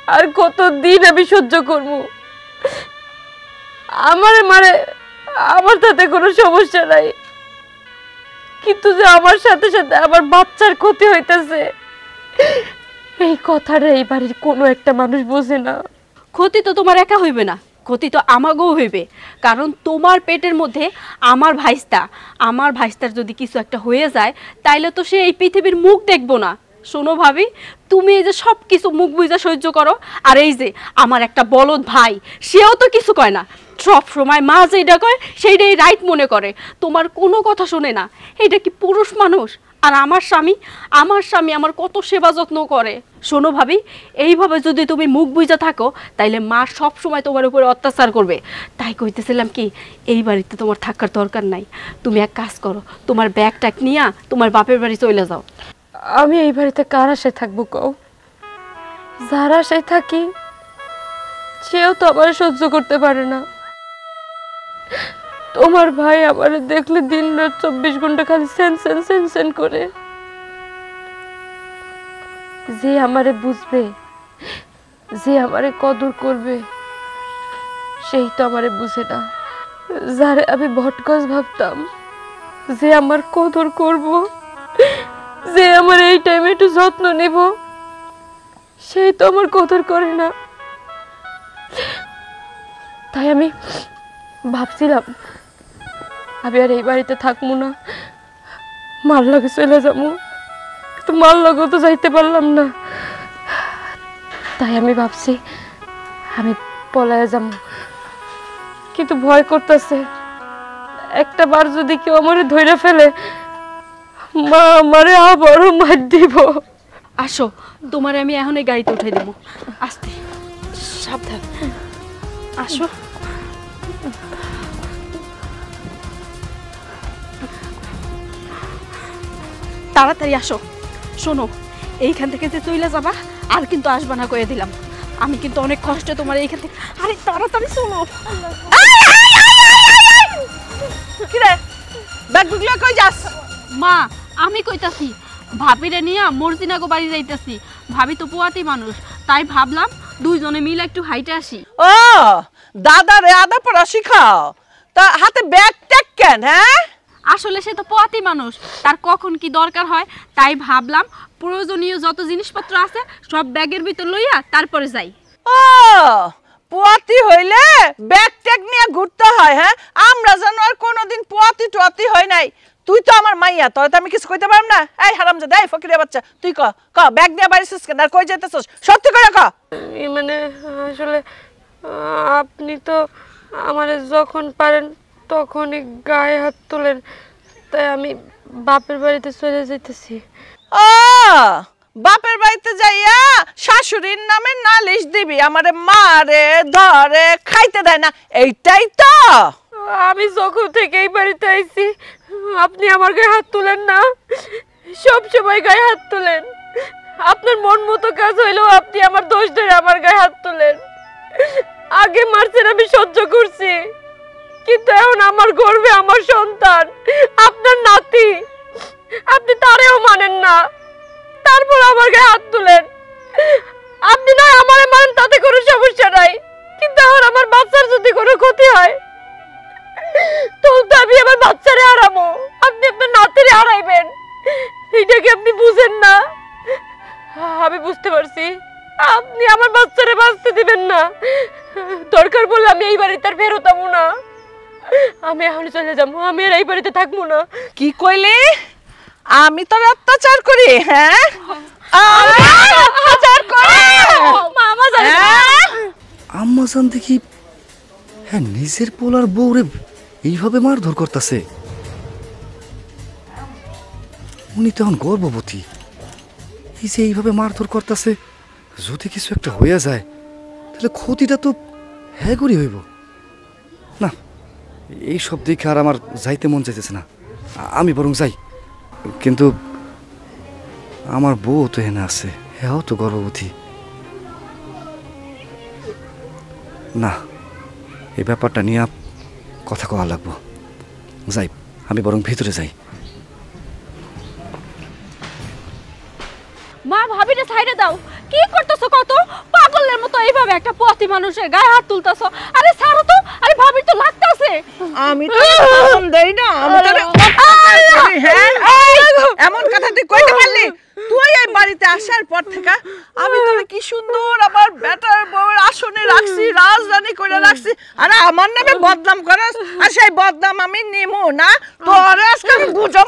আর কতদিন আমি সহ্য করব? আমার তাতে কোনো সমস্যা নাই, কিন্তু যে আমার সাথে সাথে আমার বাচ্চার ক্ষতি হইতেছে, এই কথাটা এই বাড়ির কোনো একটা মানুষ বোঝে না। ক্ষতি তো তোমার একা হইবে না, ক্ষতি তো আমাকেও হইবে, কারণ তোমার পেটের মধ্যে আমার ভাইস্তার যদি কিছু একটা হয়ে যায়, তাইলে তো সে এই পৃথিবীর মুখ দেখবো না। শোনো ভাবি, তুমি এই যে সব কিছু মুখ বুঝা সহ্য করো, আর এই যে আমার একটা বলদ ভাই, সেও তো কিছু কয় না, সব সময় মা যেটা কয় সেইটাই রাইট মনে করে, তোমার কোনো কথা শোনে না। এটা কি পুরুষ মানুষ? আর আমার স্বামী আমার কত সেবা যত্ন করে। শোনো ভাবি, এইভাবে যদি তুমি মুখ বুঝা থাকো, তাইলে মা সব সময় তোমার উপরে অত্যাচার করবে। তাই কইতেছিলাম কি, এই বাড়িতে তোমার থাকার দরকার নাই। তুমি এক কাজ করো, তোমার ব্যাগ ট্যাগ নিয়ে তোমার বাপের বাড়ি চলে যাও। আমি এই বাড়িতে কার আশায় থাকবো কও? যার আশায় থাকি সেও তো আমার সহ্য করতে পারে না। তোমার ভাই আমার দেখলে দিন রাত 24 ঘন্টা খালি সেন করে। যে আমারে বুঝবে, যে আমারে কদর করবে, সেই তো আমারে বুঝে না। যারে আমি ভটকস ভাবতাম, যে আমার কদর করব, যে আমার এই টাইমে একটু যত্ন নেব, সেই তো আমার কদর করে না। তাই আমি ভাবছিলাম আমি আর এই বাড়িতে থাকবো না, মার লাগে চলে যাবো, কিন্তু মার লাগেও তো যাইতে পারলাম না। তাই আমি ভাবছি আমি পলায়ে যাবো, কিন্তু ভয় করতেছে একটা বার যদি কেউ আমারে ধরে ফেলে, মা আমারে আবারও মার দিব। আসো, তোমারে আমি এখন এই গাড়িতে উঠাই দেবো। আস্তে, সাবধান, আসো। তাড়াতাড়ি আসো। শোনো, এইখান থেকে যে চলে যাবা আর কিন্তু আসবা না কয়ে দিলাম। আমি কিন্তু অনেক কষ্টে তোমার এইখান থেকে। আরে তাড়াতাড়ি শোনো। কি রে, ব্যাগগুলো কই যাস? মা, আমি কইতাছি ভাবিরে নিয়ে মর্জিনাগো বাড়ি যাইতাছি। ভাবি তো পোয়াতি মানুষ, তাই ভাবলাম দুইজনে মিলে একটু হাইটে আসি। ও দাদা রে, আদা পড়া শিখাও। তা হাতে ব্যাগ ট্যাগ কেন? হ্যাঁ, আসলে সে তো পোয়াতি মানুষ, তার কখন কি দরকার হয়, তাই ভাবলাম প্রয়োজনীয় যত জিনিসপত্র আছে সব ব্যাগের ভিতর লইয়া তারপরে যাই। ও পোয়াতি হইলে ব্যাগ ট্যাগ নিয়ে ঘুরতে হয়? হ্যাঁ, আমরা যেন আর কোনোদিন পোয়াতি টোয়াতি হয় নাই। তুই তো আমার মাইয়া, তোর তো আমি কিছু কইতে পারব না। এই হারামজাদা, এই ফকিরের বাচ্চা, তুই ক ব্যাগ নিয়ে বাড়িছিস কেন আর কই যাইতেছিস? সত্যি করে ক। মানে আসলে আপনি তো আমারে যখন পারেন তখনই গায়ে হাত তোলেন, তাই আমি বাপের বাড়িতে চলে যাইতেছি। ও বাপের বাড়িতে যাইয়া শাশুড়ির নামে নালিশ দিবি, আমারে মারে ধরে খাইতে দেয় না, এইটাই তো? আমি যখন থেকে এই বাড়িতে আইছি আপনি আমার গায়ে হাত তুলেন না, সব সময় গায়ে হাত তুলেন। আপনার মন মতো কাজ হইলেও আপনি আমার দোষ ধরে আমার গায়ে হাত তুলেন। আগে মারছেন, আমি সহ্য করছি, কিন্তু এখন আমার গর্বে আমার সন্তান, আপনার নাতি, আপনি তারেও মানেন না, তারপর আমার গায়ে হাত তুলেন। আপনি না আমারে মানেন, তাতে কোনো সমস্যা নাই, কিন্তু এখন আমার বাচ্চার যদি কোনো ক্ষতি হয় তখন তো আমি আমার বাচ্চারে হারাবো, আপনি আপনার নাতিরে হারাইবেন। এটা কি আপনি বুঝেন না? আমি বুঝতে পারছি আপনি আমার বাচ্চারে বাঁচতে দিবেন না, দরকার বললে আমি এই বাড়িতে আর ফেরত যাবো না, আমি এখন চলে যাবো, আমি আর এই বাড়িতে থাকবো না। কি কইলি? আমি তোর অত্যাচার করি? হ্যাঁ, অত্যাচার করি? আম্মা জান দেখি হ্যাঁ নিজের পোলার বউরে এইভাবে মারধর করতেছে। উনি তখন গর্ভবতী, এই যে এইভাবে মারধর করতেছে, যদি কিছু একটা হয়ে যায় তাহলে ক্ষতিটা তো হ্যাঁ করি হইব না। এই সব দেখে আর আমার যাইতে মন চাইতেছে না, আমি বরং যাই। কিন্তু আমার বউ তো এনে আছে, হ্যাঁ তো গর্ভবতী না, এই ব্যাপারটা নিয়ে কথা কওয়া লাগবো। যাই, আমি বরং ভিতরে যাই। মা, ভাবিরে সাইডে দাও। কি করতেছো? কত পাগলের মতো এইভাবে একটা পথি মানুষের গায়ে হাত তুলতেছো? আরে ছাড়ো তো, আরে ভাবির তো লাগতেছে। আমি তো ফোন দেই না, আমি তো হ্যাঁ, এমন কথা তুই কইতে পারলি? তুই এই বাড়িতে আসার পর থেকে আমি তোরে কি সুন্দর আবার বেটার বউয়ের আসনে রাখছি, রাজরানী করে রাখছি, আর আমার নামে বদনাম করস, আর সেই বদনাম আমি নিমু না? তোরে আজকে আমি বুঝাম।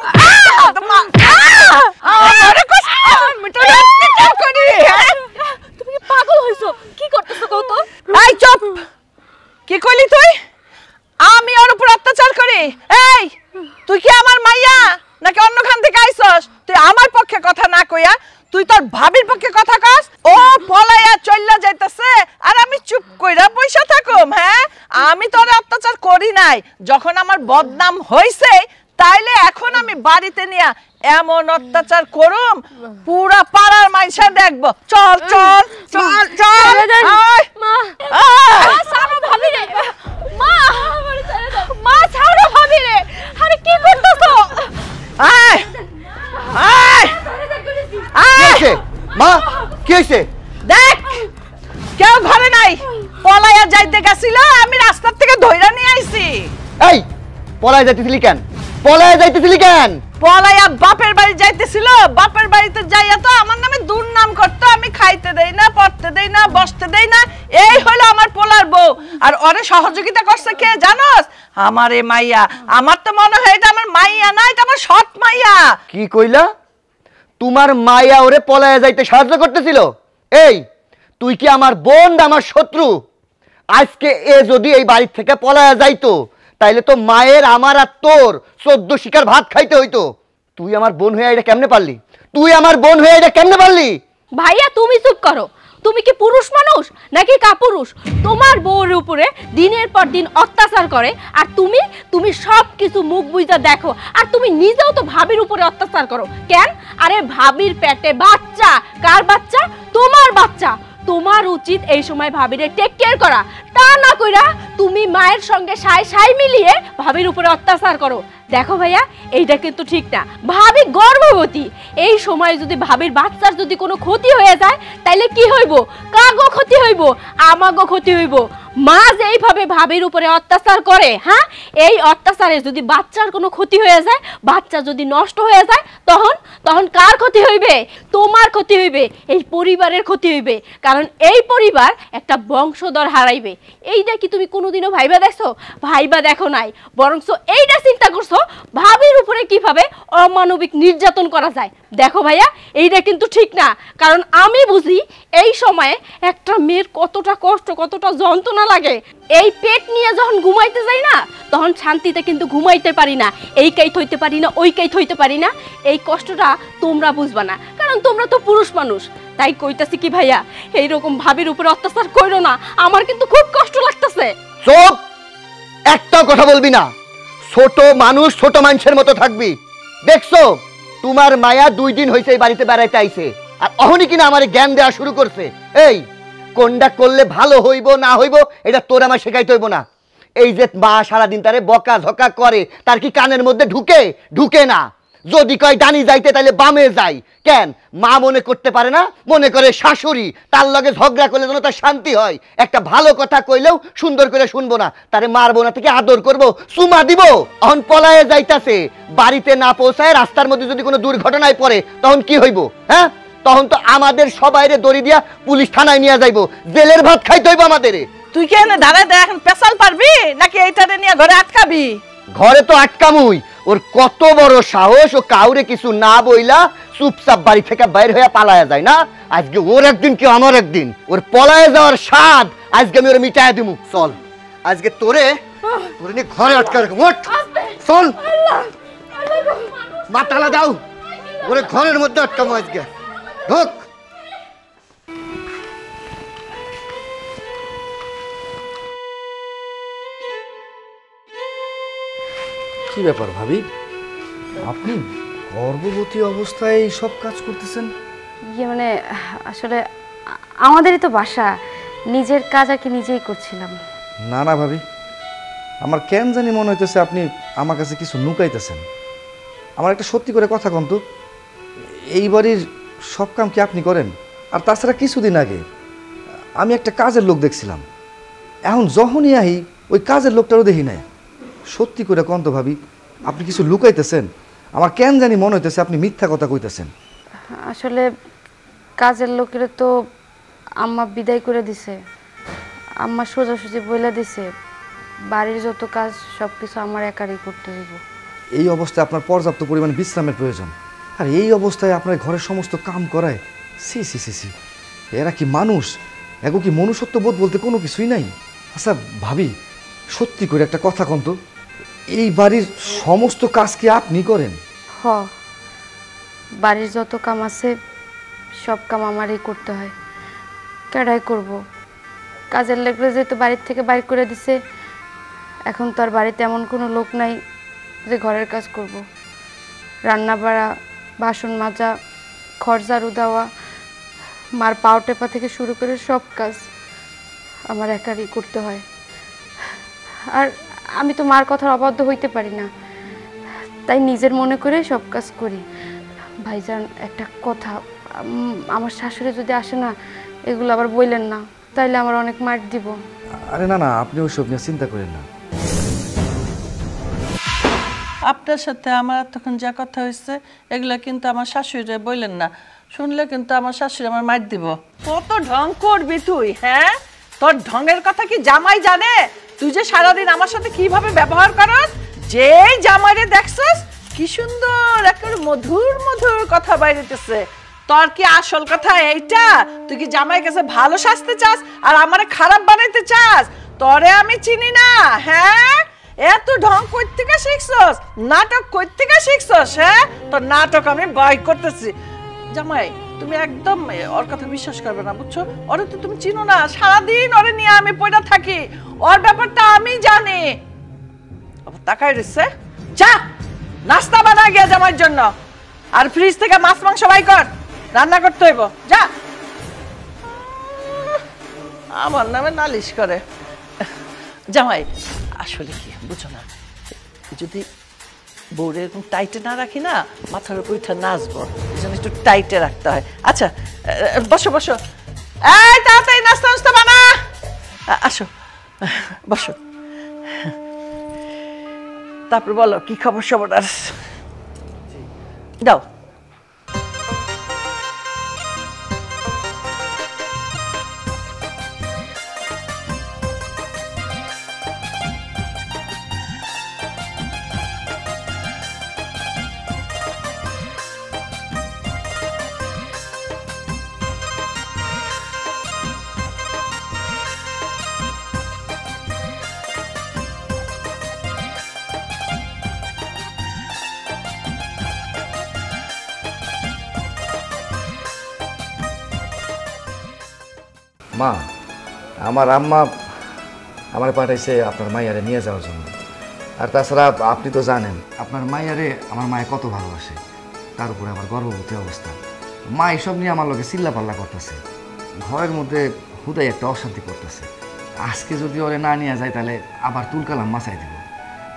তুমি কি পাগল হইছো? কি করতেছো কত? এই চুপ! কি কইলি তুই? আমি ওর উপর অত্যাচার করি? এই তুই কি আমার মাইয়া নাকি অন্য খান থেকে আইছস? তুই আমার পক্ষে কথা না কইয়া তুই তোর ভাবির পক্ষে কথা কস। ও পলাইয়া চইলা যাইতেছে আর আমি চুপ কইরা বইসা থাকুম? হ্যাঁ, আমি তোর অত্যাচার করি নাই। যখন আমার বদনাম হইছে তাইলে এখন আমি বাড়িতে নিয়া এমন অত্যাচার করুম পুরা পাড়ার মাইসা দেখবো। চল চল চল চল। মা হয়েছে? দেখ কেউ ঘরে নাই, পলাইয়া যাইতে গেছিল, আমি রাস্তার থেকে ধইরা নিয়ে আইছি। এই পলায় যাইতেছিলি কেন? পলায় যাইতেছিলি কেন? পলাইয়া বাপের বাড়ি যাইতেছিল, বাপের বাড়িতে যাইয়া তো আমার নামে দুর্নাম করতো, আমি খাইতে দেই না, পড়তে দেই না, বসতে দেই না। এই হলো আমার পোলার বউ। আর ওরে সহযোগিতা করছে কে জানোস? আমার এ মাইয়া। আমার তো মনে হয় এটা আমার মাইয়া না, এটা আমার সৎ মাইয়া। কি কইলা? তোমার মাইয়া ওরে পলায় যাইতে সাহায্য করতেছিল? এই তুই কি আমার বোন না আমার শত্রু? আজকে এ যদি এই বাড়ি থেকে পলায় যাইতো তাইলে তো মায়ের আমার আর তোর 14 শিকার ভাত খাইতে হইতো। তুই আমার বোন হয়ে এটা কেমনে পারলি? তুই আমার বোন হয়ে এটা কেমনে পারলি? ভাইয়া তুমি চুপ করো। তুমি কি পুরুষ মানুষ নাকি কাপুরুষ? তোমার বউর উপরে দিনের পর দিন অত্যাচার করে আর তুমি সব কিছু মুখ বুঝা দেখো। আর তুমি নিজেও তো ভাবির উপরে অত্যাচার করো কেন? আরে ভাবির পেটে বাচ্চা। কার বাচ্চা? তোমার বাচ্চা। তোমার উচিত এই সময় ভাবিরে টেক কেয়ার করা, তা না কইরা তুমি মায়ের সঙ্গে সাই মিলিয়ে ভাবির উপরে অত্যাচার করো। দেখো ভাইয়া, এইটা কিন্তু ঠিক না। ভাবি গর্ভবতী, এই সময় যদি ভাবির বাচ্চার যদি কোনো ক্ষতি হয়ে যায় তাইলে কি হইব? কাগো ক্ষতি হইব, আমাগো ক্ষতি হইব। মা যে এইভাবে ভাবির উপরে অত্যাচার করে, হ্যাঁ, এই অত্যাচারে যদি বাচ্চার কোনো ক্ষতি হয়ে যায়, বাচ্চা যদি নষ্ট হয়ে যায়, তখন কার ক্ষতি হইবে? তোমার ক্ষতি হইবে, এই পরিবারের ক্ষতি হইবে। কারণ এই পরিবার একটা বংশধর হারাইবে। এইটা কি তুমি কোনোদিনও ভাইবা দেখছো? ভাইবা দেখো নাই, বরঞ্চ এইটা চিন্তা করছো ভাবির উপরে কিভাবে অমানবিক নির্যাতন করা যায়। দেখো ভাইয়া, এইটা কিন্তু ঠিক না। কারণ আমি বুঝি এই সময়ে একটা মেয়ের কতটা কষ্ট, কতটা যন্ত্রণা লাগে। এই পেট নিয়ে যখন ঘুমাইতে যাই না, তখন শান্তিতে কিন্তু ঘুমাইতে পারি না, এই কাইত হইতে পারি না, ওই কাইত হইতে পারি না। এই কষ্টটা তোমরা বুঝবা না, কারণ তোমরা তো পুরুষ মানুষ। তাই কইতাছি কি ভাইয়া, এইরকম ভাবির উপর অত্যাচার কইরো না, আমার কিন্তু খুব কষ্ট লাগতেছে। চুপ! একটা কথা বলবি না। ছোট মানুষ ছোট মানুষের মতো থাকবি। দেখছো তোমার মায়া 2 দিন হইছে এই বাড়িতে বেড়াইতে আইছে, আর অহনি কিনা আমার জ্ঞান দেওয়া শুরু করছে। এই কোনটা করলে ভালো হইব না হইব এটা তোর আমার শেখাইতে হইব না। এই যে মা সারাদিন তারে বকা ঝকা করে, তার কি কানের মধ্যে ঢুকে না? যদি কয় ডানি যাইতে তাহলে বামে যাই কেন? মা মনে করতে পারে না, মনে করে শাশুড়ি, তার লগে ঝগড়া করলে যেন তার শান্তি হয়। একটা ভালো কথা কইলেও সুন্দর করে শুনবো না, তারে মারবো না, থেকে আদর করবো, চুমা দিব। এখন পলায়ে যাইতাছে, বাড়িতে না পৌঁছায় রাস্তার মধ্যে যদি কোনো দুর্ঘটনায় পড়ে তখন কি হইব? হ্যাঁ, তখন তো আমাদের সবাইরে দড়ি দিয়া পুলিশ থানায় নিয়ে যাইবো, জেলের ভাত খাইতে হইব আমাদের। তুই কি এনে দাঁড়ায় দাঁড়ায় এখন পেশাল পারবি নাকি এইটারে নিয়ে ঘরে আটকাবি? ঘরে তো আটকামুই। ওর কত বড় সাহস, ও কাউরে কিছু না বইলা চুপচাপ বাড়ি থেকে বাইরে হয়ে পালায়া যায় না? আজকে ওর একদিন কি আমার একদিন, ওর পলায়ে যাওয়ার স্বাদ আজকে আমি ওরে মিটাইয়া দিমু। চল আজকে তোরে নিয়ে ঘরে আটকা রাখবো। চল মা তালা দাও, ওরে ঘরের মধ্যে আটকামু আজকে। ঢোক। কি ব্যাপার ভাবি, আপনি গর্ভবতী অবস্থায় এই সব কাজ করতেছেন? মানে আসলে আমাদেরই তো বাসা, নিজের কাজ আর কি নিজেই করছিলাম। না না ভাবি, আমার কেন জানি মনে হইতেছে আপনি আমার কাছে কিছু লুকাইতেছেন। আমার একটা সত্যি করে কথা কন তো, এই বাড়ির সব কাম কি আপনি করেন? আর তাছাড়া কিছুদিন আগে আমি একটা কাজের লোক দেখছিলাম, এখন যখনই আহি ওই কাজের লোকটারও দেখি নাই। সত্যি করে কন তো ভাবি, আপনি কিছু লুকাইতেছেন? আমার কেন জানি মনে হইতেছে আপনি মিথ্যা কথা কইতেছেন। আসলে কাজের লোকের তো আম্মা বিদায় করে দিছে। আম্মা সোজাসুজি বইলা দিছে বাড়ির যত কাজ সব কিছু আমার একারই করতে হইব। এই অবস্থায় আপনার পর্যাপ্ত পরিমাণ বিশ্রামের প্রয়োজন, আর এই অবস্থায় আপনার ঘরের সমস্ত কাম করায়, সি সি সি সি, এরা কি মানুষ? এগো কি মনুষ্যত্ব বোধ বলতে কোনো কিছুই নাই? আচ্ছা ভাবি, সত্যি করে একটা কথা কন তো, এই বাড়ির সমস্ত কাজ কি আপনি করেন? হ, বাড়ির যত কাম আছে সব কাম আমারই করতে হয়। কেডাই করব? কাজের লোকরা যেহেতু বাড়ির থেকে বাইর করে দিছে, এখন তো আর বাড়িতে এমন কোনো লোক নাই যে ঘরের কাজ করব। রান্না বাড়া, বাসন মাজা, ঘর ঝাড়ু দেওয়া, মার পাও টেপা থেকে শুরু করে সব কাজ আমার একারই করতে হয়। আর আমি তো মার কথার অবাধ্য হইতে পারি না, তাই নিজের মনে করে সব কাজ করি। ভাইজান একটা কথা, আমার শাশুড়ি যদি আসে না, এগুলো আবার বললেন না, তাইলে আমার অনেক মার দিব। আরে না না, আপনি ওইসব নিয়ে চিন্তা করেন না। আপনার সাথে আমার তখন যা কথা হয়েছে এগুলা কিন্তু আমার শাশুড়ি বললেন না, শুনলে কিন্তু আমার শাশুড়ি আমার মার দিব। কত ঢং করবি তুই? হ্যাঁ, তোর ঢঙের কথা কি জামাই জানে? তুই যে সারাদিন আমার সাথে কিভাবে ব্যবহার করস, যে জামাইরে দেখছস কি সুন্দর একটা মধুর মধুর কথা বাইরেতেছে। তোর কি আসল কথা এইটা? তুই কি জামাই কাছে ভালো সাজতে চাস আর আমারে খারাপ বানাইতে চাস? তোরে আমি চিনি না। হ্যাঁ, এত ঢং কই থেকে শিখছস? নাটক কই থেকে শিখছস? হ্যাঁ, তোর নাটক আমি বয় করতেছি। জামাই, তুমি একদম ওর কথা বিশ্বাস করবে না, বুঝছো? ওরে তো তুমি চিনো না, সারাদিন ওরে নিয়ে আমি পয়টা থাকি, ওর ব্যাপারটা আমি জানি। তাকাই রয়েছে, যা নাস্তা বানা গিয়া জামাইয়ের জন্য, আর ফ্রিজ থেকে মাছ মাংস বাই কর, রান্না করতে হইব। যা। আমার নামে নালিশ করে। জামাই আসলে কি বুঝো না, যদি বউরে এরকম টাইটে না রাখি না, মাথার উপর উঠে নাচবো, এই জন্য একটু টাইটে রাখতে হয়। আচ্ছা বসো বসো, এই তাড়াতাড়ি নাস্তা নাস্তা বানা, আসো বসো। তারপর বলো কি খবর সবর? আর দাও। মা, আমার আম্মা আমার পাঠাইছে আপনার মাইয়ারে নিয়ে যাওয়ার জন্য। আর তাছাড়া আপনি তো জানেন আপনার মাইয়ারে আমার মায়ে কত ভালোবাসে, তার উপরে আমার গর্ভবতী অবস্থা। মা এসব নিয়ে আমার লোকে চিল্লা পাল্লা করতেছে, ঘরের মধ্যে হুদাই একটা অশান্তি করতেছে। আজকে যদি ওরে না নিয়ে যায় তাহলে আবার তুলকালাম মাছাই দিব।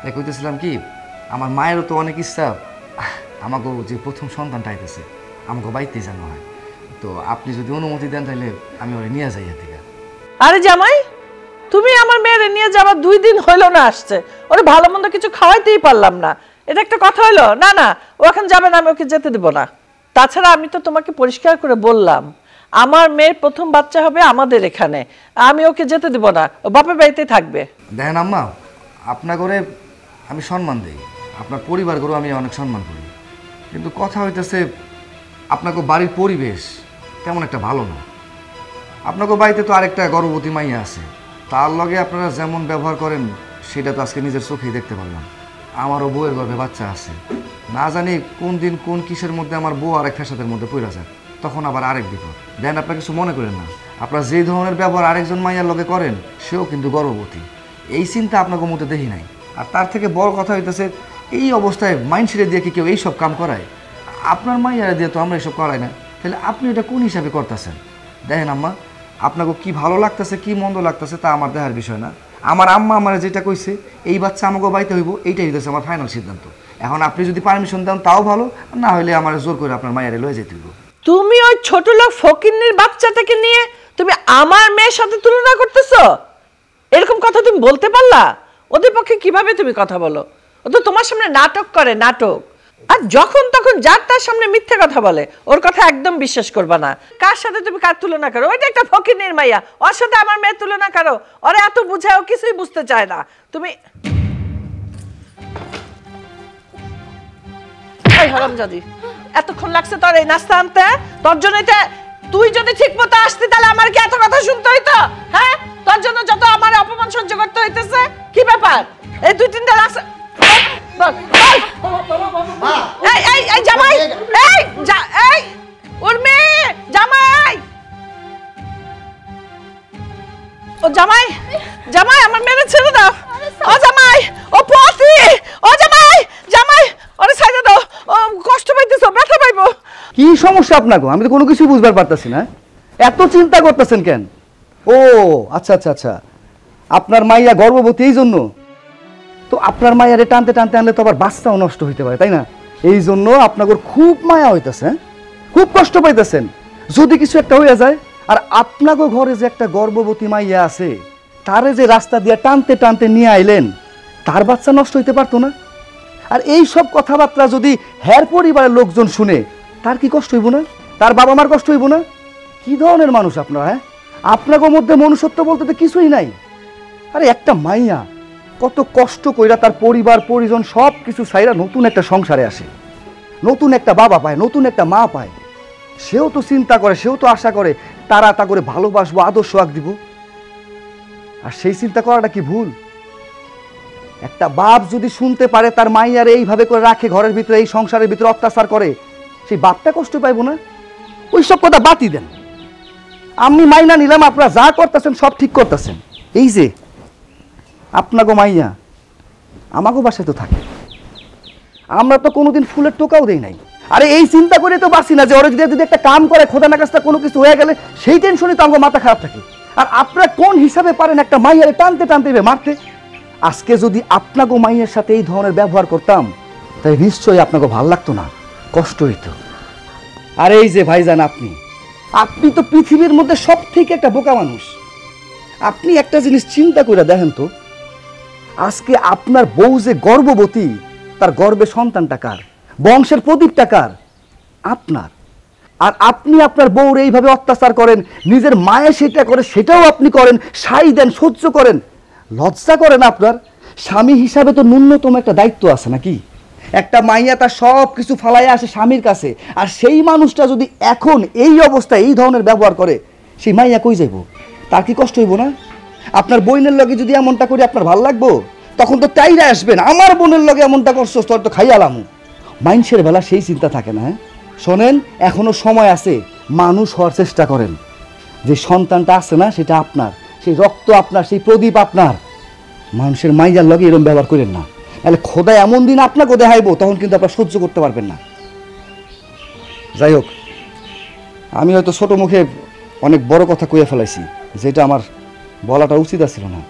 তাই কইতেছিলাম কি, আমার মায়েরও তো অনেক ইচ্ছা আমাকে যে প্রথম সন্তানটা আইতেছে আমাকে বাড়িতে জানা হয়। তো আপনি যদি অনুমতি দেন তাহলে আমি ওরে নিয়ে যাই থেকে। আরে জামাই, তুমি আমার মেয়েরে নিয়ে যাবার 2 দিন হইলো না আসছে, ওরে ভালো মন্দ কিছু খাওয়াইতেই পারলাম না, এটা একটা কথা হইলো? না না, ও এখন যাবে না, আমি ওকে যেতে দেবো না। তাছাড়া আমি তো তোমাকে পরিষ্কার করে বললাম আমার মেয়ের প্রথম বাচ্চা হবে আমাদের এখানে, আমি ওকে যেতে দেবো না, ও বাপের বাড়িতেই থাকবে। দেখেন আম্মা, আপনার ঘরে আমি সম্মান দিই, আপনার পরিবার ঘরেও আমি অনেক সম্মান করি, কিন্তু কথা হইতেছে আপনাকে বাড়ির পরিবেশ তেমন একটা ভালো না। আপনাকে বাড়িতে তো আরেকটা গর্ভবতী মাইয়া আছে, তার লগে আপনারা যেমন ব্যবহার করেন সেটা তো আজকে নিজের চোখেই দেখতে পারলাম। আমারও বউয়ের গর্ভে বাচ্চা আছে, না জানি কোন দিন কোন কিসের মধ্যে আমার বউ আরেক ফ্যাসাদের মধ্যে পড়ে যায়, তখন আবার আরেক বিপদ। দেন আপনার কিছু মনে করেন না, আপনারা যে ধরনের ব্যবহার আরেকজন মাইয়ার লগে করেন সেও কিন্তু গর্ভবতী, এই চিন্তা আপনাকে মধ্যে দেখি নাই। আর তার থেকে বড় কথা হইতেছে এই অবস্থায় মাইন্ড ছেড়ে দিয়ে কি কেউ এইসব কাম করায়? আপনার মাইয়ারা দিয়ে তো আমরা এইসব করাই না, তাহলে আপনি এটা কোন হিসাবে করতেছেন? দেখেন আম্মা, আপনাকে কি ভালো লাগতেছে কি মন্দ লাগতেছে তা আমার দেখার বিষয় না। আমার আম্মা আমার যেটা কইছে এই বাচ্চা আমাকে বাড়িতে হইব, এইটাই হইতেছে আমার ফাইনাল সিদ্ধান্ত। এখন আপনি যদি পারমিশন দেন তাও ভালো, না হলে আমার জোর করে আপনার মায়েরে লয়ে যেতে হইব। তুমি ওই ছোট লোক ফকিন্নির বাচ্চাটাকে নিয়ে তুমি আমার মেয়ের সাথে তুলনা করতেছো? এরকম কথা তুমি বলতে পারলা? ওদের পক্ষে কিভাবে তুমি কথা বলো? ও তো তোমার সামনে নাটক করে, নাটক। আর যখন তখন যার তার সামনে মিথ্যে কথা বলে, ওর কথা একদম বিশ্বাস করবা না। কার সাথে তুমি কার তুলনা করো? ওইটা একটা ফকিন্নির মাইয়া, ওর সাথে আমার মেয়ের তুলনা করো? ওরা এত বুঝাও কিছুই বুঝতে চায় না। তুমি হারামজাদি, এতক্ষণ লাগছে তোর এই নাস্তা আনতে? তোর জন্য এটা, তুই যদি ঠিক মতো আসতি তাহলে আমার কি এত কথা শুনতে হইতো? হ্যাঁ, তোর জন্য যত আমার অপমান সহ্য করতে হইতেছে। কি ব্যাপার? এই 2-3টা নাস্তা জামাই, এই উর্মি, জামাই, ও জামাই, জামাই আমার মেরে ছেড়ে দাও। ও জামাই, ও পথি, ও জামাই, জামাই ওরে ছাইড়ে দাও, ও কষ্ট পাইতেছো, ব্যথা পাইবো। কি সমস্যা আপনাকে? আমি তো কোনো কিছু বুঝবার পারতাছি না, এত চিন্তা করতেছেন কেন? ও আচ্ছা আচ্ছা আচ্ছা, আপনার মাইয়া গর্ভবতী এই জন্য তো আপনার মাইয়ারে টানতে টানতে আনলে তো আবার বাচ্চাও নষ্ট হইতে পারে, তাই না? এই জন্য আপনাদের খুব মায়া হইতেছে। খুব কষ্ট পাইতেছেন। যদি কিছু একটা হয়ে যায়, আর আপনাকে ঘরে যে একটা গর্ভবতী মাইয়া আছে, তারে যে রাস্তা দিয়ে টানতে টানতে নিয়ে আইলেন, তার বাচ্চা নষ্ট হইতে পারতো না? আর এই সব কথাবার্তা যদি হ্যার পরিবারের লোকজন শুনে, তার কি কষ্ট হইব না? তার বাবা মার কষ্ট হইব না? কি ধরনের মানুষ আপনারা? হ্যাঁ, আপনাদের মধ্যে মনুষ্যত্ব বলতে তো কিছুই নাই। আরে একটা মাইয়া কত কষ্ট কইরা তার পরিবার পরিজন সব কিছু ছাইরা নতুন একটা সংসারে আসে, নতুন একটা বাবা পায়, নতুন একটা মা পায়। সেও তো চিন্তা করে, সেও তো আশা করে তারা তা করে ভালোবাসবো, আদর্শ আগ দিব। আর সেই চিন্তা করাটা কি ভুল? একটা বাপ যদি শুনতে পারে তার মাইয়ার এইভাবে করে রাখে, ঘরের ভিতরে এই সংসারের ভিতরে অত্যাচার করে, সেই বাপটা কষ্ট পাইব না? ওই সব কথা বাতি দেন। আমি মাইনা নিলাম আপনারা যা করতেছেন সব ঠিক করতেছেন। এই যে আপনাগো মাইয়া আমাগো বাসায় তো থাকে, আমরা তো কোনোদিন ফুলের টোকাও দেই নাই। আরে এই চিন্তা করে তো বাঁচি না যে ওরা যদি একটা কাম করে, খোদা না কাজটা কোনো কিছু হয়ে গেলে সেই টেনশনে তো আমার মাথা খারাপ থাকে। আর আপনারা কোন হিসাবে পারেন একটা মাইয়ারে টানতে টানতে মারতে? আজকে যদি আপনাগো মাইয়ের সাথে এই ধরনের ব্যবহার করতাম, তাই নিশ্চয়ই আপনাকে ভাল লাগতো না, কষ্ট হইতো। আর এই যে ভাইজান, আপনি তো পৃথিবীর মধ্যে সব থেকে একটা বোকা মানুষ। আপনি একটা জিনিস চিন্তা করে দেখেন তো, আজকে আপনার বউ যে গর্ভবতী, তার গর্ভে সন্তানটা কার? বংশের প্রদীপটা কার? আপনার। আর আপনি আপনার বউর এইভাবে অত্যাচার করেন, নিজের মায়ে সেটা করে সেটাও আপনি করেন, সাই দেন, সহ্য করেন। লজ্জা করেন আপনার? স্বামী হিসাবে তো ন্যূনতম একটা দায়িত্ব আছে নাকি? একটা মাইয়া তার সব কিছু ফালাইয়া আসে স্বামীর কাছে, আর সেই মানুষটা যদি এখন এই অবস্থায় এই ধরনের ব্যবহার করে, সেই মাইয়া কই যাইব? তার কি কষ্ট হইব না? আপনার বোনের লগে যদি এমনটা করি আপনার ভাল লাগবো? তখন তো তাইরা আসবেন, আমার বোনের লগে এমনটা করছো তোর তো খাইয়ালামু। মানুষের বেলা সেই চিন্তা থাকে না। হ্যাঁ শোনেন, এখনো সময় আছে, মানুষ হওয়ার চেষ্টা করেন। যে সন্তানটা আছে না, সেটা আপনার, সেই রক্ত আপনার, সেই প্রদীপ আপনার। মানুষের মাইয়ার লগে এরকম ব্যবহার করেন না, তাহলে খোদা এমন দিন আপনাকে দেখাইবো, তখন কিন্তু আপনারা সহ্য করতে পারবেন না। যাই হোক, আমি হয়তো ছোট মুখে অনেক বড় কথা কইয়া ফেলাইছি, যেটা আমার বলাটা উচিত ছিল না।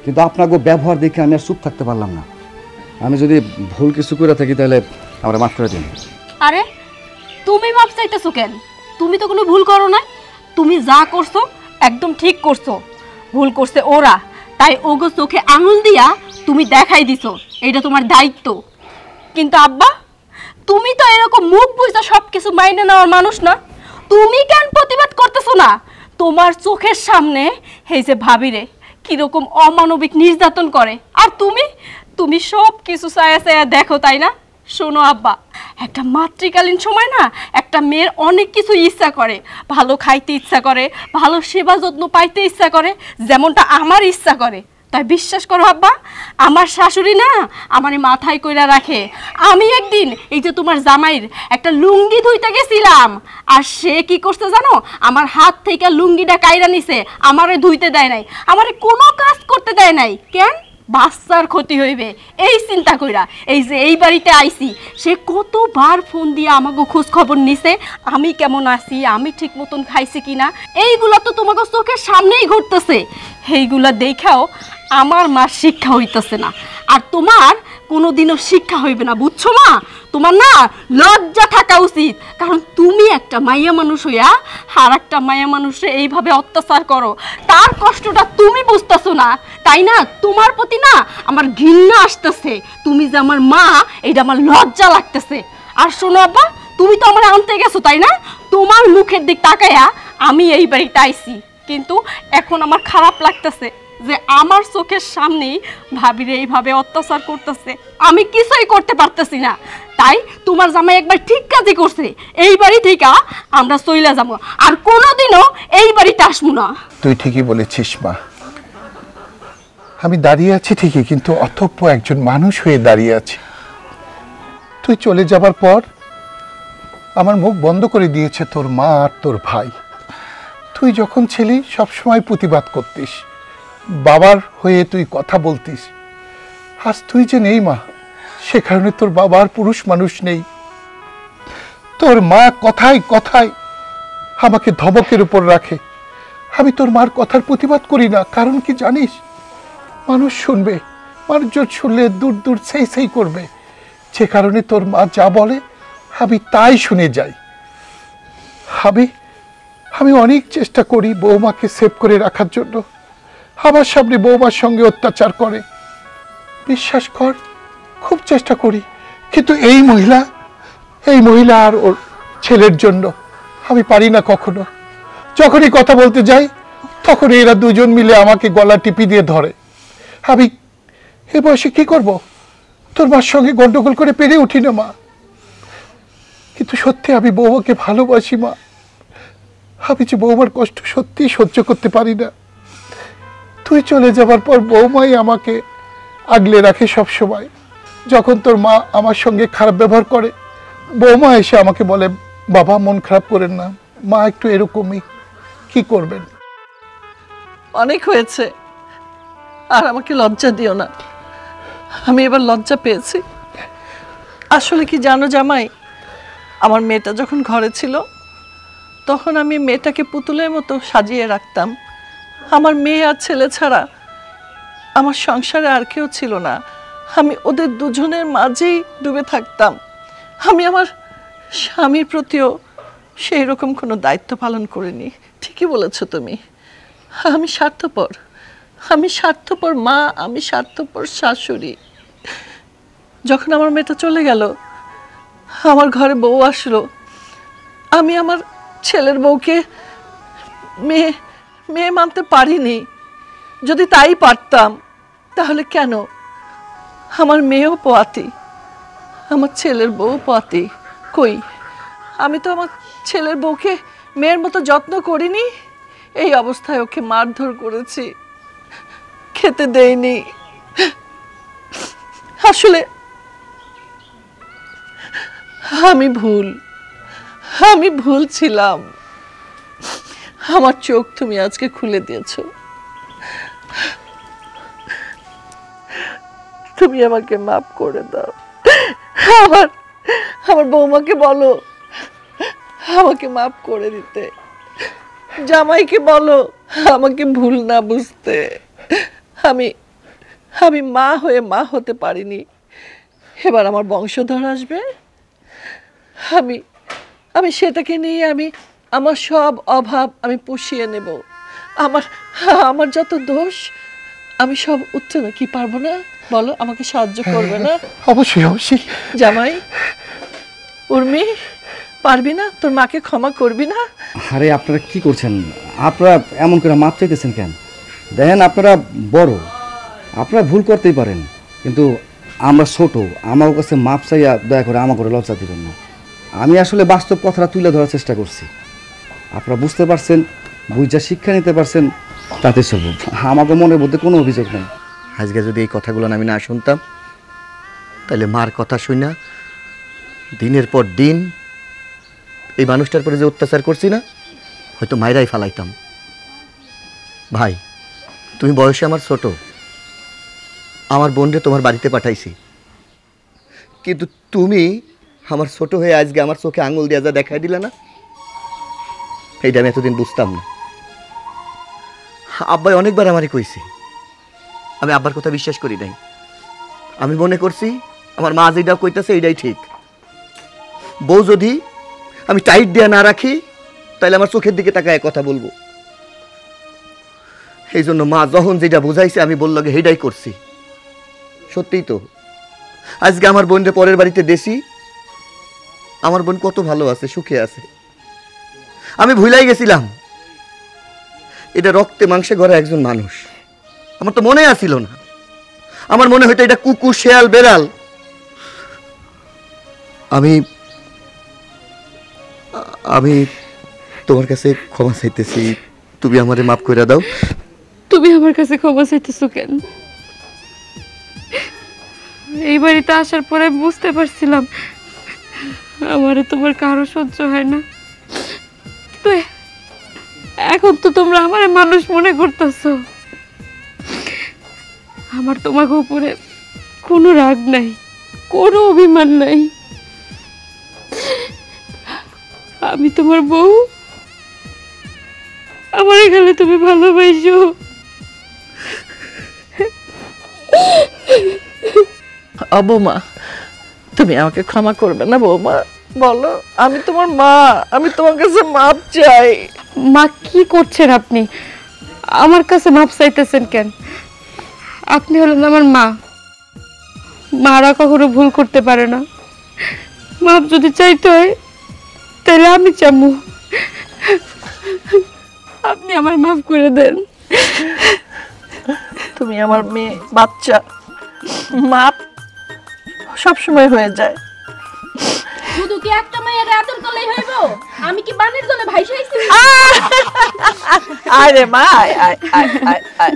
কিন্তু আপনাকে ব্যবহার দেখে আমি আর চুপ থাকতে পারলাম না। আমি যদি ভুল কিছু করে থাকি তাহলে আমরা মাফ করে দিন। আরে তুমি মাপ চাইতেছো কেন? তুমি তো কোনো ভুল করো না। তুমি যা করছো একদম ঠিক করছো। ভুল করছে ওরা, তাই ওগো চোখে আঙুল দিয়া তুমি দেখাই দিছো এটা তোমার দায়িত্ব। কিন্তু আব্বা, তুমি তো এরকম মুখ বুঝতে সব কিছু মাইনে নেওয়ার মানুষ না। তুমি কেন প্রতিবাদ করতেছো না? তোমার চোখের সামনে এই যে ভাবিরে কিরকম অমানবিক নির্যাতন করে, আর তুমি সব কিছু চায়া চায়া দেখো, তাই না? শোনো আব্বা, একটা মাতৃকালীন সময় না একটা মেয়ের অনেক কিছু ইচ্ছা করে, ভালো খাইতে ইচ্ছা করে, ভালো সেবা যত্ন পাইতে ইচ্ছা করে, যেমনটা আমার ইচ্ছা করে। তাই বিশ্বাস করো আব্বা, আমার শাশুড়ি না আমারে মাথায় কইরা রাখে। আমি একদিন এই যে তোমার জামাইয়ের একটা লুঙ্গি ধুইতে গেছিলাম, আর সে কি করছে জানো? আমার হাত থেকে লুঙ্গিটা কাইরা নিছে, আমারে ধুইতে দেয় নাই, আমারে কোনো কাজ করতে দেয় নাই। কেন? বাচ্চার ক্ষতি হইবে এই চিন্তা কইরা। এই যে এই বাড়িতে আইছি, সে কতবার ফোন দিয়ে আমাকে খোঁজ খবর নিছে, আমি কেমন আছি, আমি ঠিক মতন খাইছি কিনা। এইগুলা তো তোমাকে চোখের সামনেই ঘটতেছে। এইগুলা দেখাও আমার মার শিক্ষা হইতেছে না, আর তোমার কোনোদিনও শিক্ষা হইবে না, বুঝছো মা? তোমার না লজ্জা থাকা উচিত, কারণ তুমি একটা মাইয়া মানুষ হইয়া আর একটা মাইয়া মানুষে এইভাবে অত্যাচার করো, তার কষ্টটা তুমি বুঝতেছো না, তাই না? তোমার প্রতি না আমার ঘৃণা আসতেছে। তুমি যে আমার মা, এটা আমার লজ্জা লাগতেছে। আর শোনো আব্বা, তুমি তো আমার আনতে গেছো, তাই না? তোমার মুখের দিক তাকাইয়া আমি এই বাড়িতে আইছি, কিন্তু এখন আমার খারাপ লাগতেছে যে আমার চোখের সামনেই ভাবিরে এইভাবে অত্যাচার করতেছে, আমি কিছুই করতে পারতেছি না। তাই তোমার জামাই একবার ঠিক কাজই করছে, এই বাড়ি থেকে আমরা চইলা যাবো, আর কোনোদিনও এই বাড়িতে আসবো না। তুই ঠিকই বলেছিস মা, আমি দাঁড়িয়ে আছি ঠিকই, কিন্তু অথপ্য একজন মানুষ হয়ে দাঁড়িয়ে আছি। তুই চলে যাবার পর আমার মুখ বন্ধ করে দিয়েছে তোর মা আর তোর ভাই। তুই যখন ছিলি সবসময় প্রতিবাদ করতিস, বাবার হয়ে তুই কথা বলতিস। আজ তুই যে নেই মা, সে কারণে তোর বাবার পুরুষ মানুষ নেই। তোর মা কথায় কথায় আমাকে ধমকের উপর রাখে। আমি তোর মার কথার প্রতিবাদ করি না, কারণ কি জানিস? মানুষ শুনবে, মানুষজন শুনলে দূর দূর সেই করবে, যে কারণে তোর মা যা বলে আমি তাই শুনে যাই। আমি অনেক চেষ্টা করি বৌমাকে সেভ করে রাখার জন্য। আমার সামনে বৌমার সঙ্গে অত্যাচার করে, বিশ্বাস কর খুব চেষ্টা করি, কিন্তু এই মহিলা আর ওর ছেলের জন্য আমি পারি না কখনো। যখনই কথা বলতে যাই তখন এরা দুজন মিলে আমাকে গলা টিপি দিয়ে ধরে। আমি এ বয়সে কি করব? তোর মার সঙ্গে গন্ডগোল করে পেরে উঠি না মা, কিন্তু সত্যি আমি বৌমাকে ভালোবাসি মা। আমি যে বৌমার কষ্ট সত্যি সহ্য করতে পারি না। তুই চলে যাবার পর বৌমাই আমাকে আগলে রাখে সব সময়। যখন তোর মা আমার সঙ্গে খারাপ ব্যবহার করে, বৌমা এসে আমাকে বলে, বাবা মন খারাপ করেন না, মা একটু এরকমই, কি করবেন? অনেক হয়েছে, আর আমাকে লজ্জা দিও না। আমি এবার লজ্জা পেয়েছি। আসলে কি জানো জামাই, আমার মেয়েটা যখন ঘরে ছিল তখন আমি মেয়েটাকে পুতুলের মতো সাজিয়ে রাখতাম। আমার মেয়ে আর ছেলে ছাড়া আমার সংসারে আর কেউ ছিল না। আমি ওদের দুজনের মাঝেই ডুবে থাকতাম। আমি আমার স্বামীর প্রতিও সেই রকম কোনো দায়িত্ব পালন করিনি। ঠিকই বলেছো তুমি, আমি স্বার্থপর মা, আমি স্বার্থপর শাশুড়ি। যখন আমার মেয়েটা চলে গেল, আমার ঘরে বউ আসলো, আমি আমার ছেলের বউকে মেয়ে মানতে পারিনি। যদি তাই পারতাম তাহলে কেন? আমার মেয়েও পোয়াতি, আমার ছেলের বউ পোয়াতি। কই, আমি তো আমার ছেলের বউকে মেয়ের মতো যত্ন করিনি। এই অবস্থায় ওকে মারধর করেছি, খেতে দেইনি। আসলে আমি ভুল ছিলাম। আমার চোখ তুমি আজকে খুলে দিয়েছো। তুমি আমাকে মাফ করে দাও। আমার বৌমাকে বলো আমাকে মাফ করে দিতে। জামাইকে বলো আমাকে ভুল না বুঝতে। আমি মা হয়ে মা হতে পারিনি। এবার আমার বংশধর আসবে, আমি সেটাকে নিয়ে আমার সব অভাব আমি পুষিয়ে নেব। আমার যত দোষ আমি সব উঠতে কি পারবো না? বলো, আমাকে সাহায্য করবে না? অবশ্যই। জামাই, উর্মি, পারবি না? তোর মাকে ক্ষমা করবি না? আরে আপনারা কি করছেন? আপনারা এমন করে মাপ চাইতেছেন কেন? দেখেন, আপনারা বড়, আপনারা ভুল করতেই পারেন, কিন্তু আমরা ছোট। আমার কাছে মাপ চাইয়া দয়া করে আমার করে লজ্জা দিবেন না। আমি আসলে বাস্তব কথাটা তুলে ধরার চেষ্টা করছি। আপনারা বুঝতে পারছেন, বুঝা শিক্ষা নিতে পারছেন, তাতে সব। আমাকে মনের মধ্যে কোনো অভিযোগ নেই। আজকে যদি এই কথাগুলো আমি না শুনতাম, তাহলে মার কথা শুনা দিনের পর দিন এই মানুষটার পরে যে অত্যাচার করছি না, হয়তো মায়েরাই ফালাইতাম। ভাই, তুমি বয়সে আমার ছোট, আমার বোনরে তোমার বাড়িতে পাঠাইছি, কিন্তু তুমি আমার ছোট হয়ে আজকে আমার চোখে আঙুল দিয়ে যা দেখাই দিলে না, এইটা আমি এতদিন বুঝতাম না। আব্বাই অনেকবার আমারই কইছে, আমি আব্বার কথা বিশ্বাস করি নাই। আমি মনে করছি আমার মা যেটা কইতাছে এইটাই ঠিক। বউ যদি আমি টাইট দিয়ে না রাখি, তাহলে আমার চোখের দিকে তাকায় কথা বলবো। এই জন্য মা যখন যেটা বুঝাইছে আমি বললো সেইটাই করছি। সত্যিই তো, আজকে আমার বোনরে পরের বাড়িতে দেশি, আমার বোন কত ভালো আছে, সুখে আছে। আমি ভুলাই গেছিলাম এটা রক্তে মাংসে গড়া একজন মানুষ। আমার তো মনে আসিল না। আমার মনে হইতো এটা কুকুর, শেয়াল, বেড়াল। আমি তোমার কাছে ক্ষমা চাইতেছি, তুমি আমারে মাফ করে দাও। তুমি আমার কাছে ক্ষমা চাইতেছো কেন? এই বাড়িতে আসার পরে বুঝতে পারছিলাম আমারে তোমার কারো সহ্য হয় না। তো এখন তো তোমরা আমারে মানুষ মনে করতেছো। আমার তোমাকে উপরে কোনো রাগ নাই, কোনো অভিমান নাই। আমি তোমার বউ, আমার এখানে তুমি ভালোবাসো। বৌমা, তুমি আমাকে ক্ষমা করবে না বৌমা? বলো, আমি তোমার মা, আমি তোমার কাছে মাপ চাই। মা কি করছেন আপনি? আমার কাছে মাপ চাইতেছেন কেন? আপনি হলেন আমার মা, মারা কখনো ভুল করতে পারে না। মাপ যদি চাইতে হয় তাহলে আমি চামু, আপনি আমার মাফ করে দেন। তুমি আমার মেয়ে, বাচ্চা, মাপ সবসময় হয়ে যায়। শুধু কি একটা মায়ের আদর করলেই হইব? আমি কি বানের জলে ভাইসাইছি? আরে মা, আয় আয় আয় আয় আয়।